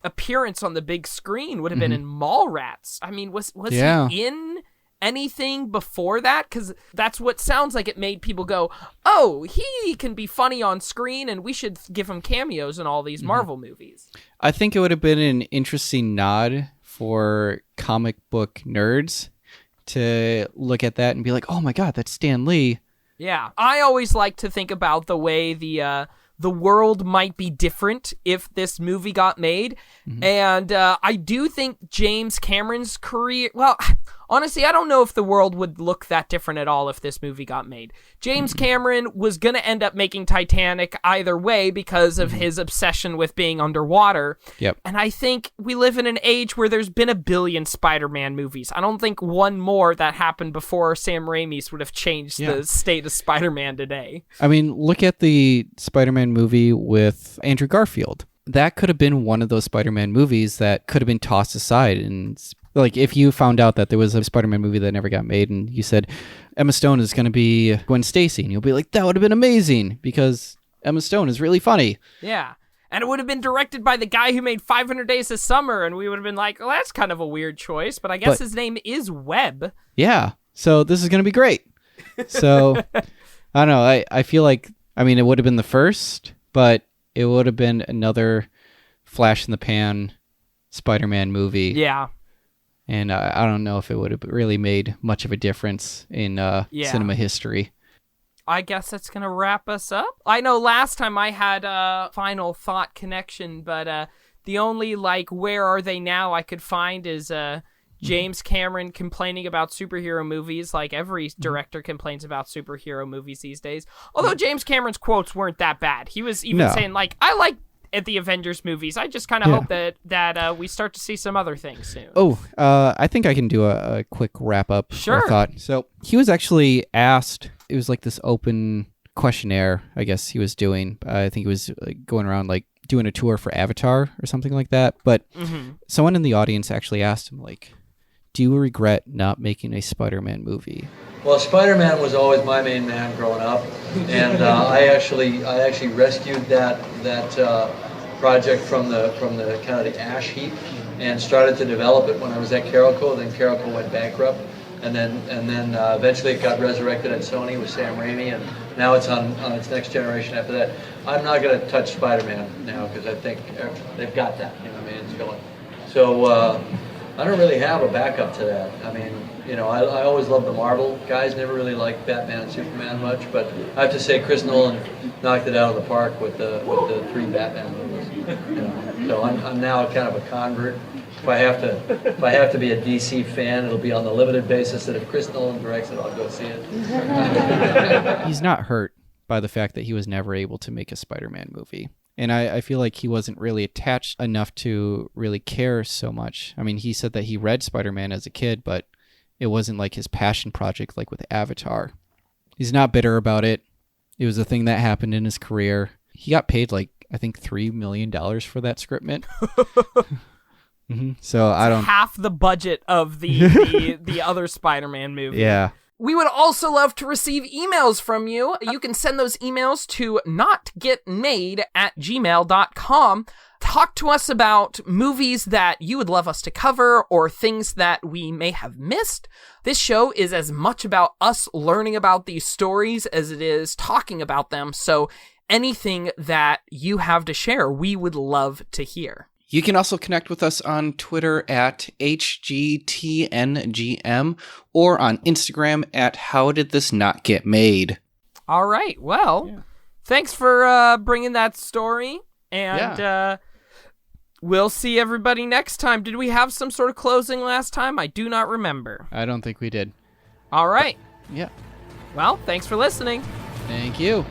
appearance on the big screen would have been in Mallrats. I mean, was he in anything before that? Because that's what sounds like it made people go, oh, he can be funny on screen and we should give him cameos in all these Marvel movies.
I think it would have been an interesting nod for comic book nerds to look at that and be like, oh my God, that's Stan Lee.
Yeah. I always like to think about the way the world might be different if this movie got made. Mm-hmm. And I do think James Cameron's career... Well, honestly, I don't know if the world would look that different at all if this movie got made. James Cameron was going to end up making Titanic either way because of his obsession with being underwater.
Yep.
And I think we live in an age where there's been a billion Spider-Man movies. I don't think one more that happened before Sam Raimi's would have changed the state of Spider-Man today.
I mean, look at the Spider-Man movie with Andrew Garfield. That could have been one of those Spider-Man movies that could have been tossed aside. And like, if you found out that there was a Spider-Man movie that never got made and you said Emma Stone is going to be Gwen Stacy, and you'll be like, that would have been amazing because Emma Stone is really funny.
Yeah. And it would have been directed by the guy who made 500 Days of Summer, and we would have been like, well, that's kind of a weird choice, but I guess his name is Webb.
Yeah. So this is going to be great. So I don't know. I feel like, I mean, it would have been the first, but it would have been another flash in the pan Spider-Man movie.
Yeah.
And I don't know if it would have really made much of a difference in cinema history.
I guess that's going to wrap us up. I know last time I had a final thought connection, but the only, like, where are they now I could find is James Cameron complaining about superhero movies, like every director complains about superhero movies these days. Although James Cameron's quotes weren't that bad. He was even saying, like, I like at the Avengers movies. I just kind of hope that we start to see some other things soon.
Oh, I think I can do a quick wrap up.
Sure.
Thought. So he was actually asked, it was like this open questionnaire, I guess he was doing. I think he was going around like doing a tour for Avatar or something like that. But someone in the audience actually asked him, like, do you regret not making a Spider-Man movie?
Well, Spider-Man was always my main man growing up, and I actually rescued that project from the kind of the ash heap, and started to develop it when I was at Carolco. Then Carolco went bankrupt, and then eventually it got resurrected at Sony with Sam Raimi, and now it's on its next generation after that. I'm not going to touch Spider-Man now because I think they've got that. You know what I mean? It's going. So I don't really have a backup to that. I mean, you know, I always loved the Marvel guys. Never really liked Batman and Superman much, but I have to say Chris Nolan knocked it out of the park with the 3 Batman movies. You know, so I'm now kind of a convert. If I have to be a DC fan, it'll be on the limited basis that if Chris Nolan directs it, I'll go see it.
He's not hurt by the fact that he was never able to make a Spider-Man movie. And I feel like he wasn't really attached enough to really care so much. I mean, he said that he read Spider-Man as a kid, but it wasn't like his passion project like with Avatar. He's not bitter about it. It was a thing that happened in his career. He got paid like, I think, $3 million for that scriptment. So I don't...
half the budget of the other Spider-Man movie.
Yeah.
We would also love to receive emails from you. You can send those emails to notgetmade@gmail.com. Talk to us about movies that you would love us to cover or things that we may have missed. This show is as much about us learning about these stories as it is talking about them. So anything that you have to share, we would love to hear.
You can also connect with us on Twitter at HGTNGM or on Instagram at How Did This Not Get Made?
All right. Well, thanks for bringing that story. And we'll see everybody next time. Did we have some sort of closing last time? I do not remember.
I don't think we did.
All right.
Yeah.
Well, thanks for listening.
Thank you.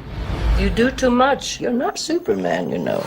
You do too much. You're not Superman, you know.